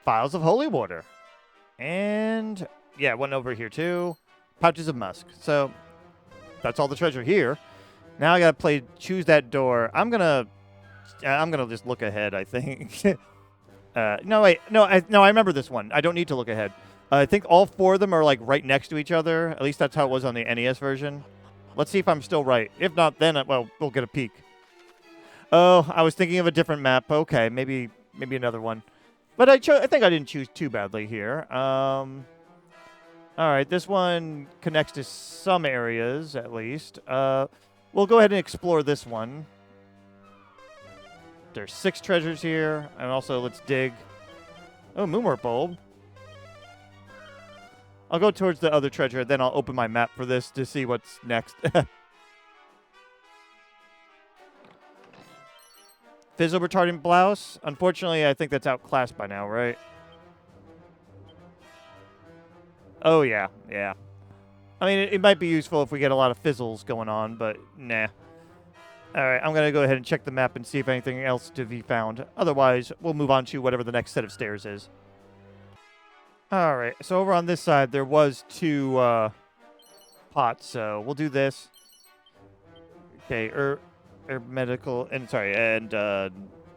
Vials of holy water. And, yeah, one over here too. Pouches of musk. So, that's all the treasure here. Now I gotta choose that door. I'm gonna just look ahead, I think. No, wait. No, I remember this one. I don't need to look ahead. I think all 4 of them are, like, right next to each other. At least that's how it was on the NES version. Let's see if I'm still right. If not, then, well, we'll get a peek. Oh, I was thinking of a different map. Okay, maybe another one. But I think I didn't choose too badly here. All right, this one connects to some areas, at least. We'll go ahead and explore this one. There's 6 treasures here. And also, let's dig. Oh, Moonwort Bulb. I'll go towards the other treasure, then I'll open my map for this to see what's next. Fizzle Retardant Blouse. Unfortunately, I think that's outclassed by now, right? Oh, yeah. Yeah. I mean, it might be useful if we get a lot of fizzles going on, but nah. All right, I'm going to go ahead and check the map and see if anything else to be found. Otherwise, we'll move on to whatever the next set of stairs is. All right, so over on this side, there was 2 pots, so we'll do this. Okay, medical, and sorry, and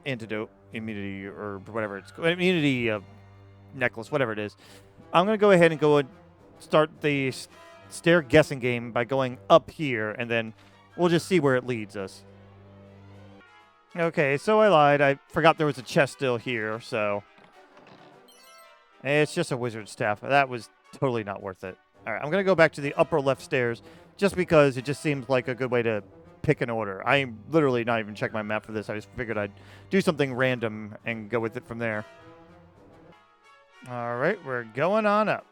antidote immunity, or whatever it's called, immunity necklace, whatever it is. I'm going to go ahead and go and start the stair guessing game by going up here, and then we'll just see where it leads us. Okay, so I lied. I forgot there was a chest still here, so... It's just a wizard staff. That was totally not worth it. All right, I'm going to go back to the upper left stairs just because it just seems like a good way to pick an order. I'm literally not even checking my map for this. I just figured I'd do something random and go with it from there. All right, we're going on up.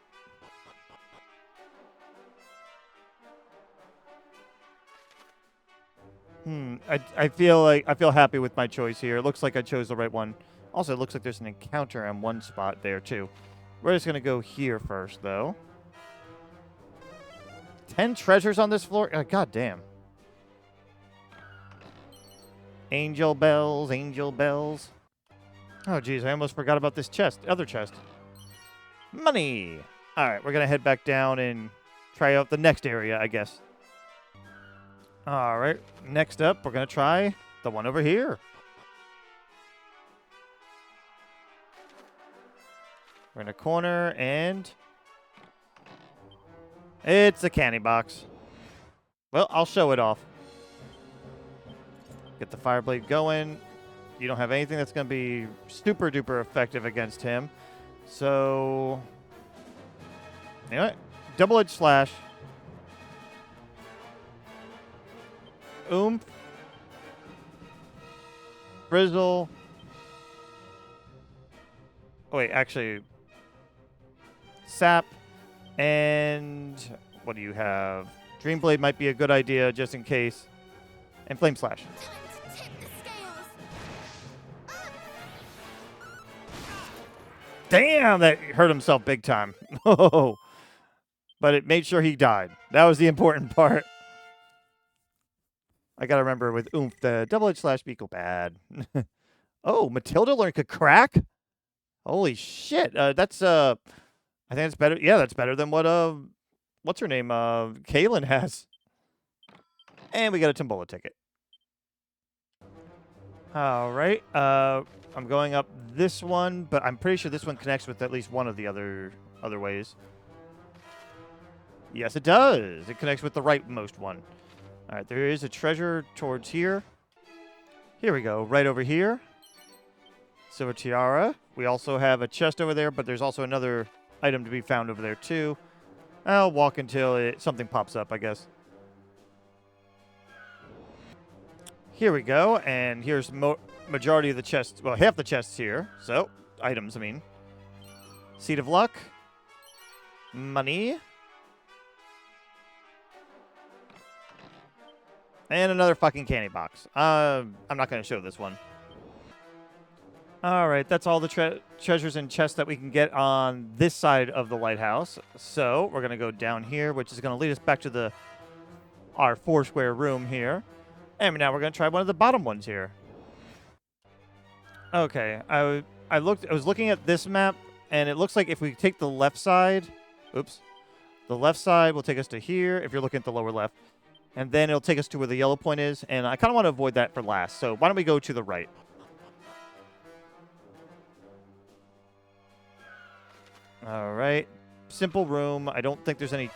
I feel happy with my choice here. It looks like I chose the right one. Also, it looks like there's an encounter on one spot there, too. We're just going to go here first, though. 10 treasures on this floor? God damn. Angel bells, angel bells. Oh, geez, I almost forgot about this chest. Other chest. Money! All right, we're going to head back down and try out the next area, I guess. All right, next up, we're going to try the one over here. We're in a corner, and it's a candy box. Well, I'll show it off. Get the fire blade going. You don't have anything that's going to be super duper effective against him. So, anyway, double-edged slash. Oomph. Frizzle. Oh, wait, actually, sap. And what do you have? Dreamblade might be a good idea just in case. And Flame Slash. Damn, that hurt himself big time. Oh, but it made sure he died. That was the important part. I gotta remember with oomph, the double-edged slash be equal bad. Oh, Matilda learned to crack? Holy shit. That's, I think that's better. Yeah, that's better than what, what's her name? Kaylin has. And we got a Tombola ticket. All right. I'm going up this one, but I'm pretty sure this one connects with at least one of the other ways. Yes, it does. It connects with the rightmost one. All right, there is a treasure towards here. Here we go, right over here. Silver Tiara. We also have a chest over there, but there's also another item to be found over there, too. I'll walk until something pops up, I guess. Here we go, and here's majority of the chests. Well, half the chests here. So, items, I mean. Seed of Luck. Money. And another fucking candy box. I'm not going to show this one. All right, that's all the treasures and chests that we can get on this side of the lighthouse. So we're going to go down here, which is going to lead us back to our 4-square room here. And now we're going to try one of the bottom ones here. Okay, I was looking at this map, and it looks like if we take the left side, oops, the left side will take us to here, if you're looking at the lower left, and then it'll take us to where the yellow point is, and I kind of want to avoid that for last, so why don't we go to the right? All right, simple room. I don't think there's any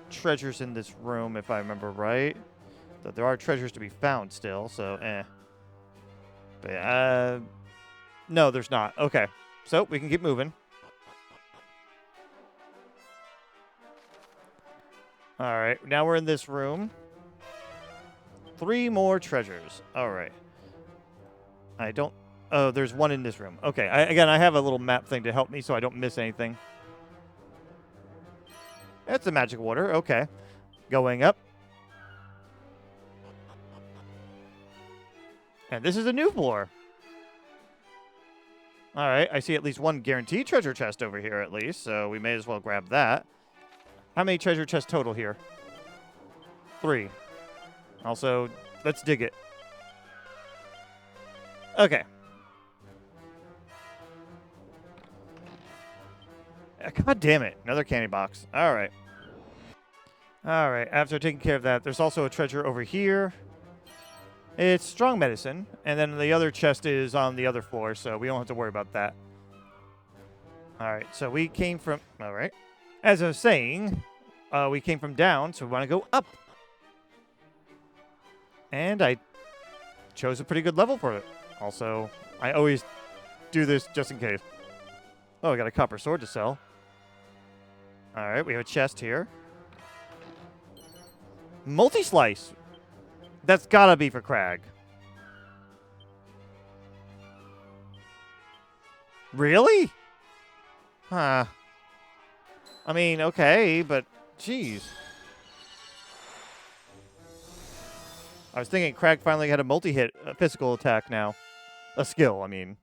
treasures in this room, if I remember right. But there are treasures to be found still, so But, no, there's not. Okay, so we can keep moving. All right, now we're in this room. 3 more treasures. All right. Oh, there's one in this room. Okay, again, I have a little map thing to help me so I don't miss anything. That's the magic water. Okay. Going up. And this is a new floor. All right. I see at least 1 guaranteed treasure chest over here at least, so we may as well grab that. How many treasure chests total here? 3. Also, let's dig it. Okay. God damn it. Another candy box. All right. All right. After taking care of that, there's also a treasure over here. It's strong medicine. And then the other chest is on the other floor, so we don't have to worry about that. All right. So we came from... All right. As I was saying, we came from down, so we want to go up. And I chose a pretty good level for it. Also, I always do this just in case. Oh, I got a copper sword to sell. All right, we have a chest here. Multi-slice. That's gotta be for Crag. Really? Huh. I mean, okay, but jeez. I was thinking Crag finally had a multi-hit physical attack now. A skill, I mean.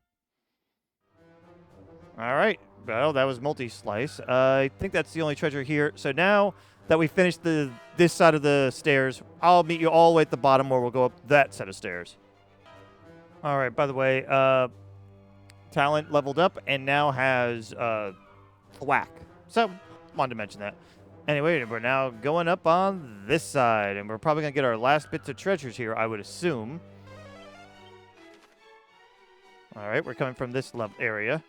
All right. Well, that was multi-slice. I think that's the only treasure here. So now that we finished this side of the stairs, I'll meet you all the way at the bottom where we'll go up that set of stairs. All right. By the way, Talent leveled up and now has Thwack. So, wanted to mention that. Anyway, we're now going up on this side, and we're probably going to get our last bits of treasures here, I would assume. All right, we're coming from this area.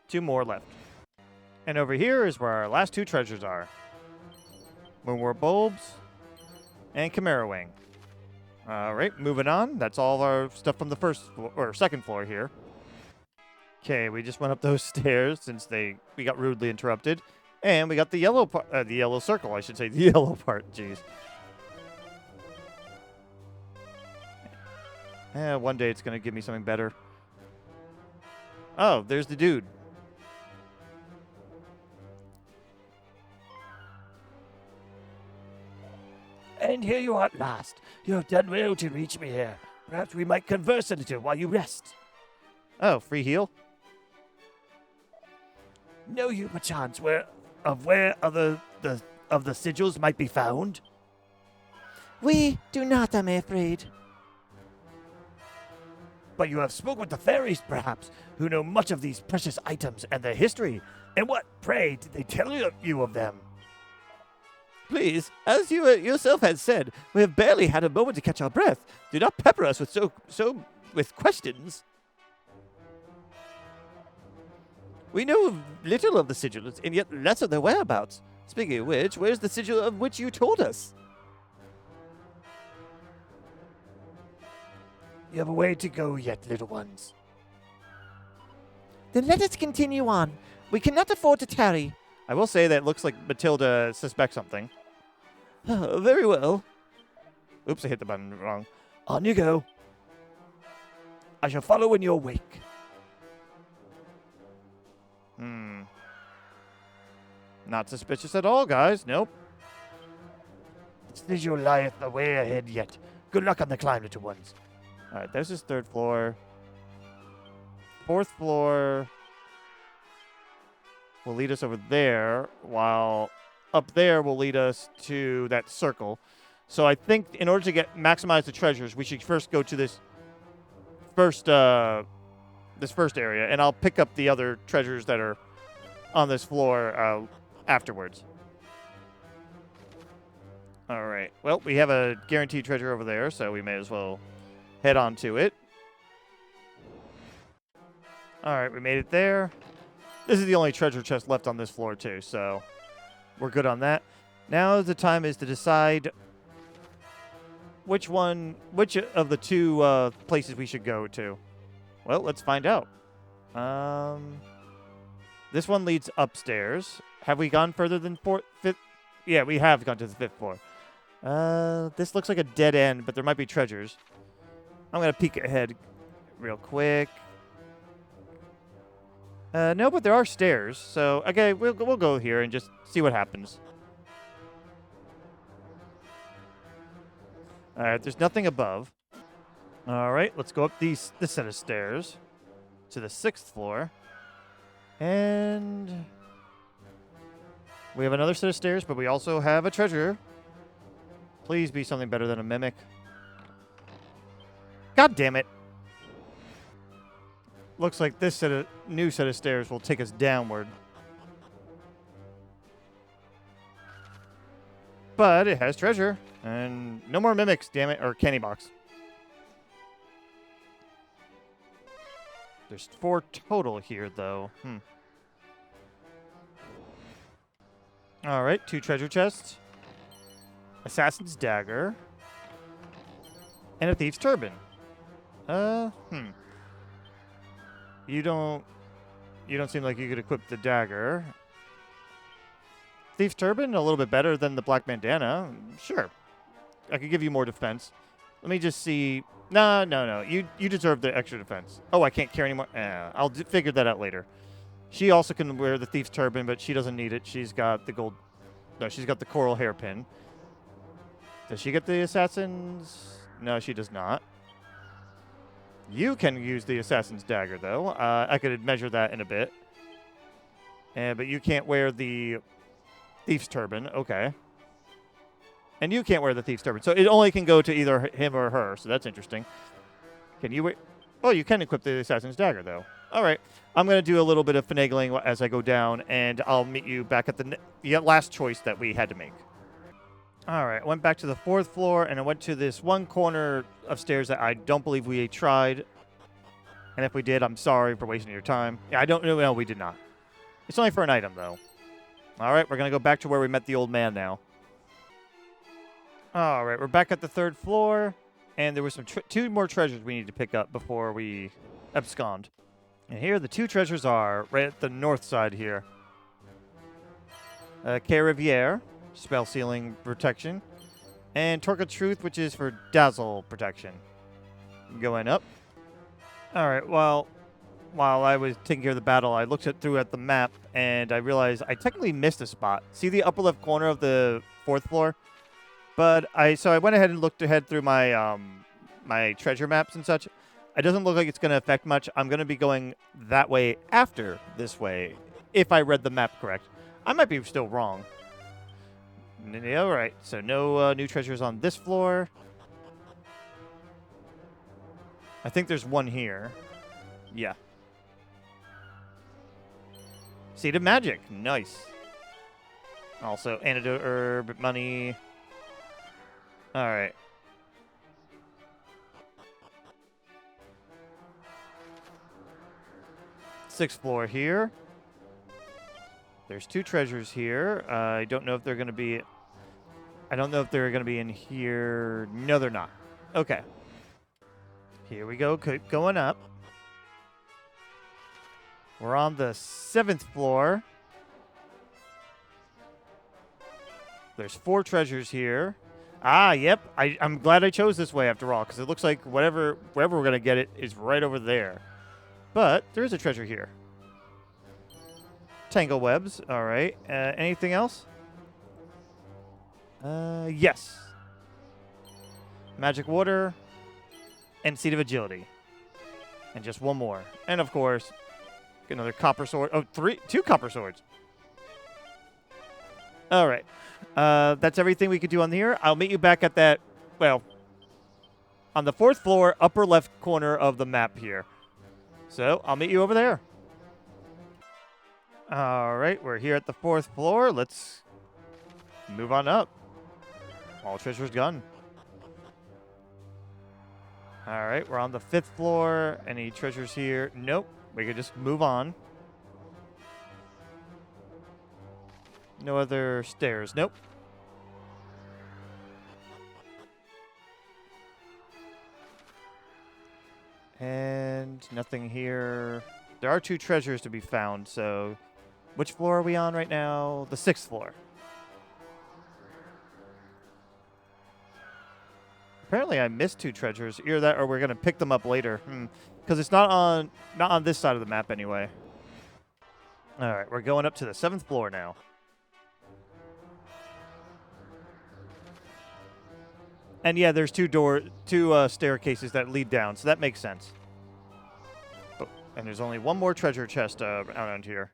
2 more left. And over here is where our last 2 treasures are. Moonwort bulbs and Cameo wing. All right, moving on. That's all of our stuff from the second floor here. Okay, we just went up those stairs since we got rudely interrupted. And we got the yellow part, the yellow circle, I should say. The yellow part, jeez. One day it's going to give me something better. Oh, there's the dude. And here you are at last. You have done well to reach me here. Perhaps we might converse a little while you rest. Oh, free heal? Know you perchance where other of the sigils might be found? We do not, I'm afraid. But you have spoken with the fairies, perhaps, who know much of these precious items and their history. And what, pray, did they tell you of them? Please, as you yourself had said, we have barely had a moment to catch our breath. Do not pepper us with questions. We know little of the sigils, and yet less of their whereabouts. Speaking of which, where's the sigil of which you told us? You have a way to go yet, little ones. Then let us continue on. We cannot afford to tarry. I will say that it looks like Matilda suspects something. Oh, very well. Oops, I hit the button wrong. On you go. I shall follow in your wake. Not suspicious at all, guys. Nope. Sigil lieth the way ahead yet. Good luck on the climb, little ones. All right, there's his 3rd floor. 4th floor will lead us over there, while up there will lead us to that circle. So I think in order to maximize the treasures, we should first go to this first area, and I'll pick up the other treasures that are on this floor afterwards. All right. Well, we have a guaranteed treasure over there, so we may as well head on to it. All right, we made it there. This is the only treasure chest left on this floor, too, so we're good on that. Now the time is to decide which of the two places we should go to. Well, let's find out. This one leads upstairs. Have we gone further than 5th? Yeah, we have gone to the 5th floor. This looks like a dead end, but there might be treasures. I'm going to peek ahead real quick. No, but there are stairs. So, okay, we'll go here and just see what happens. All right, there's nothing above. All right, let's go up this set of stairs to the 6th floor. And we have another set of stairs, but we also have a treasure. Please be something better than a mimic. God damn it. Looks like this new set of stairs will take us downward. But it has treasure. And no more mimics, damn it, or candy box. There's 4 total here, though. All right, 2 treasure chests. Assassin's dagger. And a thief's turban. You don't seem like you could equip the dagger. Thief's turban, a little bit better than the black bandana. Sure. I could give you more defense. Let me just see. No. You deserve the extra defense. Oh, I can't carry anymore. I'll figure that out later. She also can wear the thief's turban, but she doesn't need it. She's got the gold. No, she's got the coral hairpin. Does she get the assassin's? No, she does not. You can use the assassin's dagger, though. I could measure that in a bit. But you can't wear the thief's turban. Okay. And you can't wear the thief's turban. So it only can go to either him or her. So that's interesting. Can you wear? Oh, you can equip the assassin's dagger, though. All right. I'm going to do a little bit of finagling as I go down, and I'll meet you back at the last choice that we had to make. All right. I went back to the 4th floor, and I went to this one corner of stairs that I don't believe we tried. And if we did, I'm sorry for wasting your time. Yeah, I don't know. No, we did not. It's only for an item, though. All right. We're going to go back to where we met the old man now. All right. We're back at the 3rd floor, and there were some 2 more treasures we need to pick up before we abscond. And here the 2 treasures are right at the north side here. Quai Riviere, spell sealing protection, and Torque of Truth, which is for dazzle protection. Going up. All right, well, while I was taking care of the battle, I looked through at the map, and I realized I technically missed a spot. See the upper left corner of the 4th floor? But so I went ahead and looked ahead through my my treasure maps and such. It doesn't look like it's going to affect much. I'm going to be going that way after this way, if I read the map correct. I might be still wrong. All right, so no new treasures on this floor. I think there's one here. Yeah. Seed of Magic. Nice. Also, antidote herb, money. All right. Sixth floor here. There's 2 treasures here. I don't know if they're going to be... I don't know if they're going to be in here. No, they're not. Okay. Here we go. Keep going up. We're on the 7th floor. There's 4 treasures here. Ah, yep. I'm glad I chose this way after all, because it looks like wherever we're going to get it is right over there. But there is a treasure here. Tangle webs. All right. Anything else? Yes. Magic water and seed of agility. And just one more. And of course, get another copper sword. Oh, two copper swords. All right. That's everything we could do on here. I'll meet you back at that, well, on the 4th floor, upper left corner of the map here. So I'll meet you over there. All right, we're here at the 4th floor. Let's move on up. All treasures gone. All right, we're on the 5th floor. Any treasures here? Nope. We could just move on. No other stairs. Nope. And nothing here. There are 2 treasures to be found, so which floor are we on right now? The 6th floor. Apparently I missed 2 treasures. Either that or we're going to pick them up later. Because it's not on this side of the map anyway. All right, we're going up to the 7th floor now. And yeah, there's 2 staircases that lead down, so that makes sense. Oh, and there's only one more treasure chest around here.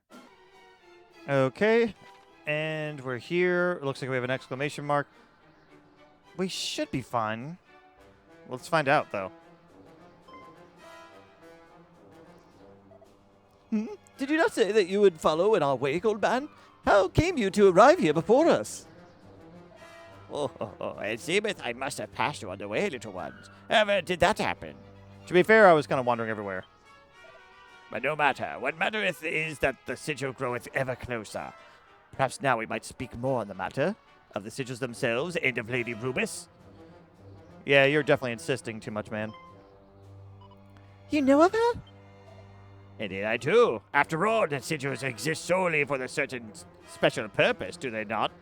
Okay, and we're here. It looks like we have an exclamation mark. We should be fine. Let's find out, though. Did you not say that you would follow in our wake, old man? How came you to arrive here before us? It seemeth I must have passed you on the way, little ones. Ever did that happen? To be fair, I was kind of wandering everywhere. But no matter. What mattereth is that the sigil groweth ever closer. Perhaps now we might speak more on the matter of the sigils themselves and of Lady Rubis. Yeah, you're definitely insisting too much, man. You know of her? Indeed I do. After all, the sigils exist solely for a certain special purpose, do they not?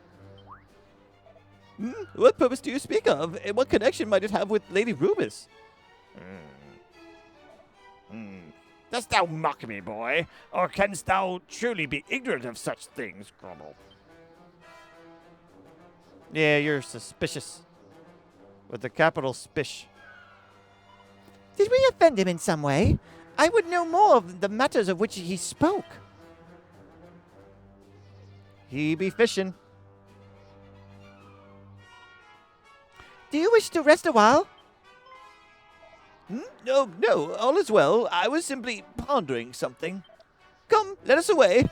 What purpose do you speak of? And what connection might it have with Lady Rubis? Dost thou mock me, boy? Or canst thou truly be ignorant of such things, Grumble? Yeah, you're suspicious. With the capital Spish. Did we offend him in some way? I would know more of the matters of which he spoke. He be fishing. Do you wish to rest a while? No, all is well. I was simply pondering something. Come, let us away.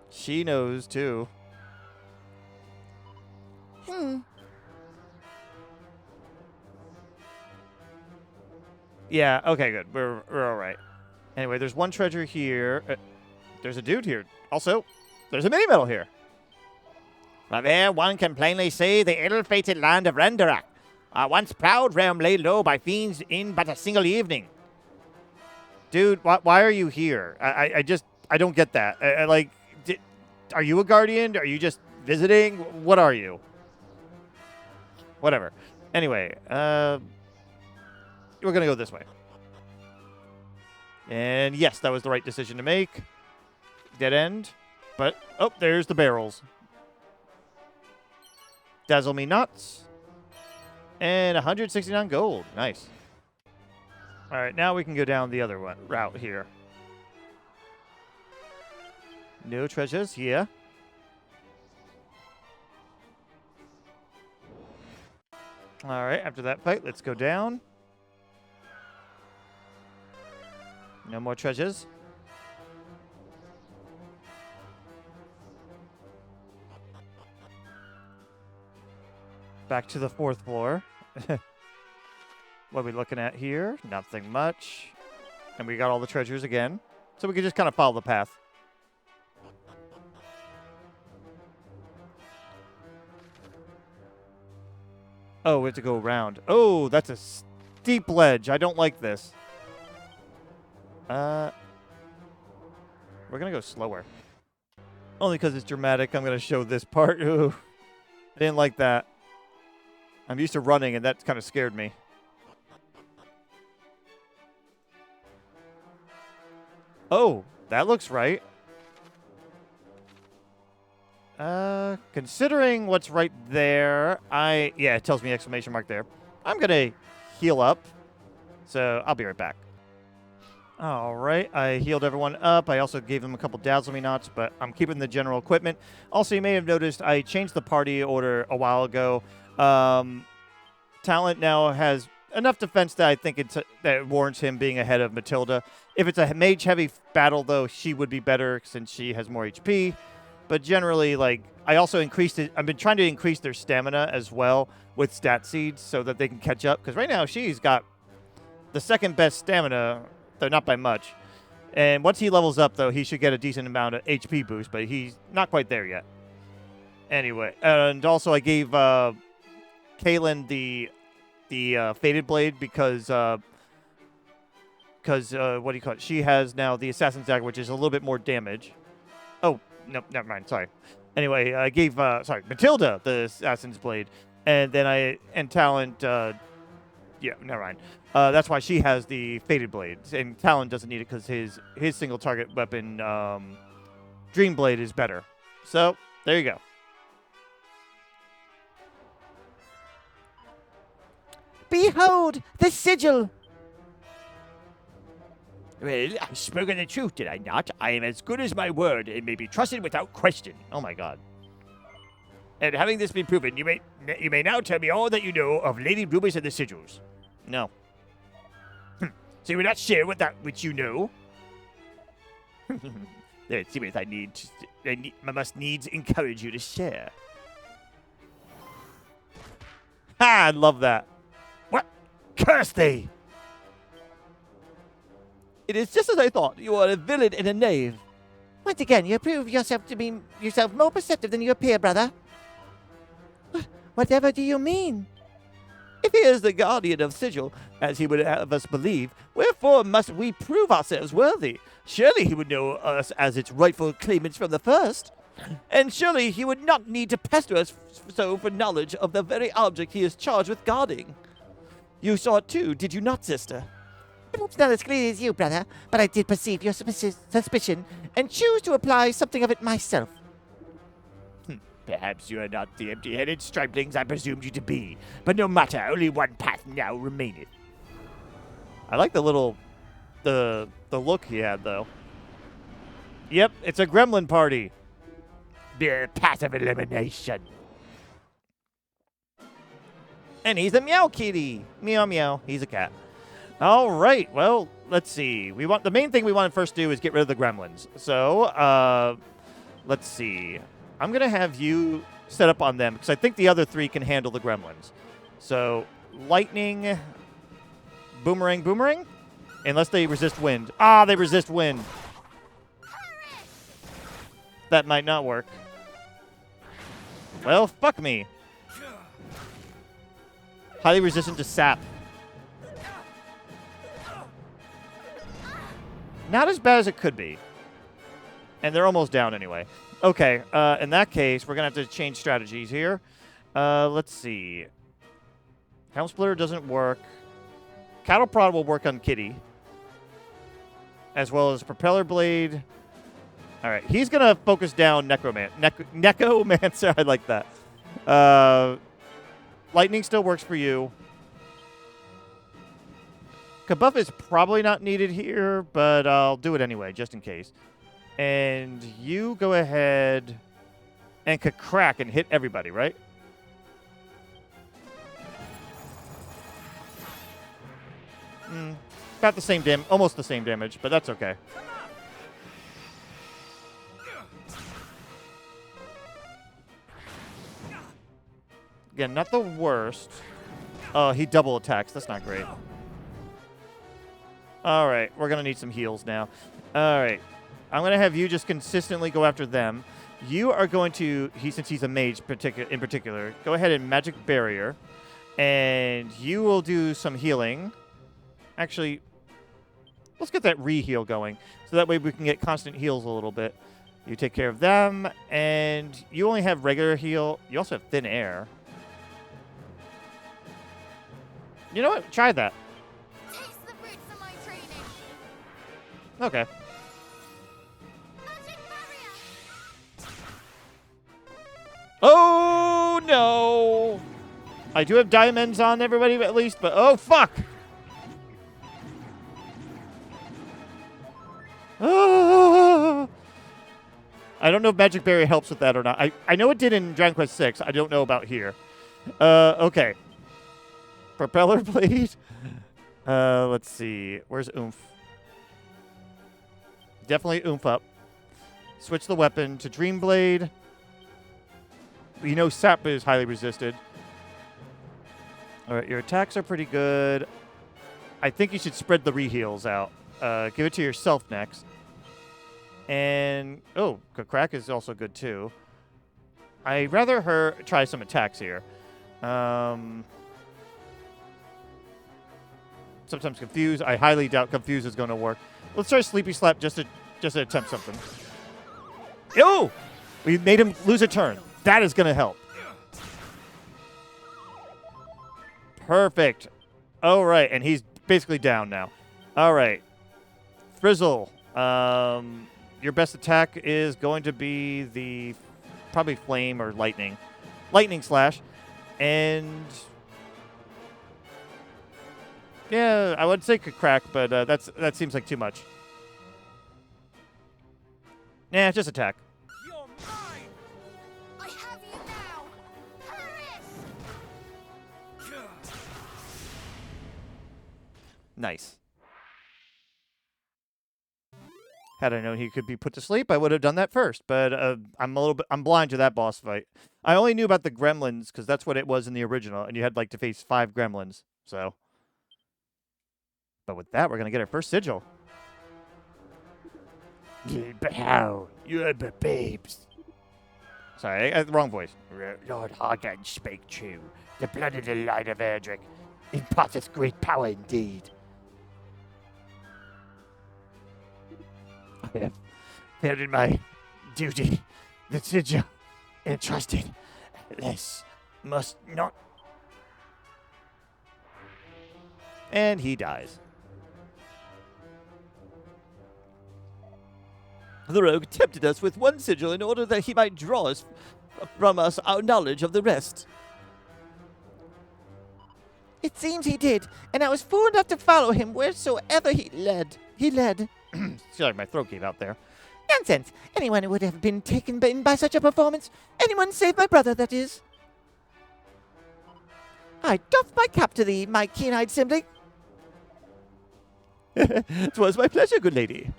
She knows, too. Yeah, okay, good. We're all right. Anyway, there's one treasure here. There's a dude here. Also, there's a mini-medal here. From there, one can plainly see the ill-fated land of Renderak. Our once proud realm laid low by fiends in but a single evening. Dude, why are you here? I don't get that. Are you a guardian? Are you just visiting? What are you? Whatever. Anyway, we're going to go this way. And yes, that was the right decision to make. Dead end. But, oh, there's the barrels. Dazzle me nuts. And 169 gold. Nice. All right, now we can go down the other route here. No treasures here. All right, after that fight, let's go down. No more treasures. Back to the 4th floor. What are we looking at here? Nothing much. And we got all the treasures again. So we can just kind of follow the path. Oh, we have to go around. Oh, that's a steep ledge. I don't like this. We're going to go slower. Only because it's dramatic, I'm going to show this part. Ooh, I didn't like that. I'm used to running, and that kind of scared me. Oh, that looks right. Considering what's right there, yeah, it tells me exclamation mark there. I'm going to heal up. So I'll be right back. All right, I healed everyone up. I also gave them a couple Dazzle Me Knots, but I'm keeping the general equipment. Also, you may have noticed I changed the party order a while ago. Talent now has enough defense that I think that warrants him being ahead of Matilda. If it's a mage-heavy battle, though, she would be better since she has more HP. But generally, like, I also increased it. I've been trying to increase their stamina as well with stat seeds so that they can catch up. Because right now, she's got the second best stamina, though not by much. And once he levels up, though, he should get a decent amount of HP boost, but he's not quite there yet. Anyway, and also I gave Kaylin the Fated Blade because what do you call it? She has now the Assassin's Dagger, which is a little bit more damage. Oh, no, never mind. Sorry. Anyway, I gave Matilda the Assassin's Blade, and then Talent. Yeah, never mind. That's why she has the Fated Blade, and Talon doesn't need it because his single target weapon, Dream Blade, is better. So there you go. Behold, the sigil! Well, I spoke the truth, did I not? I am as good as my word and may be trusted without question. Oh my God. And having this been proven, you may now tell me all that you know of Lady Rubies and the sigils. No. So you will not share with that which you know? It seems I must needs encourage you to share. Ha! I love that. What? Curse thee! It is just as I thought. You are a villain and a knave. Once again, you prove yourself to be more perceptive than you appear, brother. Whatever do you mean? If he is the guardian of Sigil, as he would have us believe, wherefore must we prove ourselves worthy? Surely he would know us as its rightful claimants from the first. And surely he would not need to pester us so for knowledge of the very object he is charged with guarding. You saw it too, did you not, sister? Perhaps not as clearly as you, brother, but I did perceive your suspicion and choose to apply something of it myself. Perhaps you are not the empty-headed striplings I presumed you to be. But no matter, only one path now remaineth. I like the look he had, though. Yep, it's a gremlin party. Mere passive elimination. And he's a meow kitty. Meow meow. He's a cat. All right. Well, let's see. The main thing we want to first do is get rid of the gremlins. So, let's see. I'm going to have you set up on them because I think the other three can handle the gremlins. So, lightning, boomerang, boomerang, unless they resist wind. Ah, they resist wind. That might not work. Well, fuck me. Highly resistant to sap. Not as bad as it could be. And they're almost down anyway. Okay, in that case, we're going to have to change strategies here. Let's see. Helm Splitter doesn't work. Cattle Prod will work on Kitty. As well as Propeller Blade. All right, he's going to focus down Nekomancer. I like that. Lightning still works for you. Kabuff is probably not needed here, but I'll do it anyway, just in case. And you go ahead and crack and hit everybody, right? About the same almost the same damage, but that's okay. Again, not the worst. Oh, he double attacks. That's not great. All right, we're going to need some heals now. All right. I'm going to have you just consistently go after them. You are going to, since he's a mage in particular, go ahead and Magic Barrier. And you will do some healing. Actually, let's get that re-heal going. So that way we can get constant heals a little bit. You take care of them. And you only have regular heal. You also have Thin Air. You know what? Try that. Taste the fruits of my training. Okay. Magic barrier. Oh, no. I do have diamonds on everybody at least, but oh, fuck! Ah! I don't know if Magic Berry helps with that or not. I know it did in Dragon Quest 6. I don't know about here. Okay. Propeller blade. Let's see. Where's oomph? Definitely oomph up. Switch the weapon to Dream Blade. You know Sap is highly resisted. All right, your attacks are pretty good. I think you should spread the reheals out. Give it to yourself next. And, oh, crack is also good too. I'd rather her try some attacks here. Sometimes Confuse. I highly doubt Confuse is going to work. Let's try Sleepy Slap just to attempt something. Oh! We made him lose a turn. That is going to help. Perfect. All right, and he's basically down now. All right. Frizzle. Your best attack is going to be the probably Flame or Lightning. Lightning Slash. And yeah, I would say crack, but that seems like too much. Nah, just attack. You're mine! I have you now! Paris! Nice. Had I known he could be put to sleep, I would have done that first. But I'm blind to that boss fight. I only knew about the gremlins because that's what it was in the original, and you had like to face 5 gremlins. So, but with that, we're gonna get our first sigil. But how? You're the babes. Sorry, wrong voice. Lord Hargan spake true. The blood of the line of Erdrick imparteth great power indeed. I have failed in my duty. The sigil entrusted. This must not. And he dies. The rogue tempted us with one sigil in order that he might draw us from us our knowledge of the rest. It seems he did, and I was fool enough to follow him wheresoever he led. Sorry, my throat gave out there. Nonsense! Anyone would have been taken in by such a performance. Anyone save my brother, that is. I doff my cap to thee, my keen-eyed sibling. 'Twas my pleasure, good lady.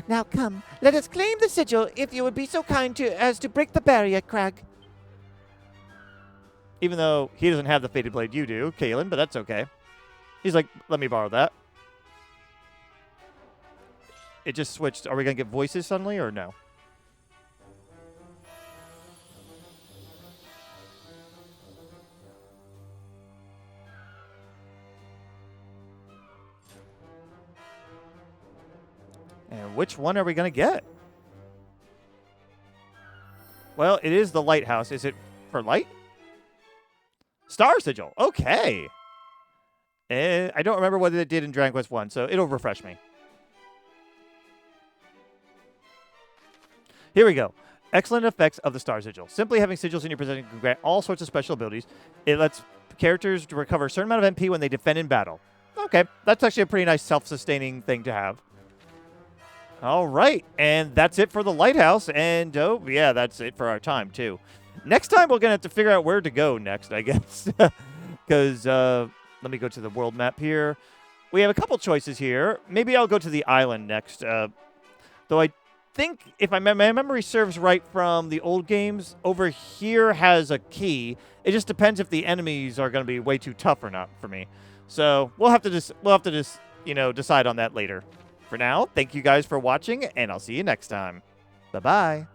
Now come, let us claim the sigil, if you would be so kind as to break the barrier, Crag. Even though he doesn't have the Fated Blade you do, Kalen, but that's okay. He's like, let me borrow that. It just switched. Are we going to get voices suddenly or no? And which one are we going to get? Well, it is the Lighthouse. Is it for light? Star Sigil. Okay. And I don't remember what it did in Dragon Quest 1, so it'll refresh me. Here we go. Excellent effects of the Star Sigil. Simply having sigils in your possession can grant all sorts of special abilities. It lets characters to recover a certain amount of MP when they defend in battle. Okay, that's actually a pretty nice self-sustaining thing to have. All right, and that's it for the Lighthouse. And, oh, yeah, that's it for our time, too. Next time, we're going to have to figure out where to go next, I guess. Because, let me go to the world map here. We have a couple choices here. Maybe I'll go to the island next. Though I think, if my memory serves right from the old games, over here has a key. It just depends if the enemies are going to be way too tough or not for me. So we'll have to just decide on that later. For now, thank you guys for watching, and I'll see you next time. Bye-bye.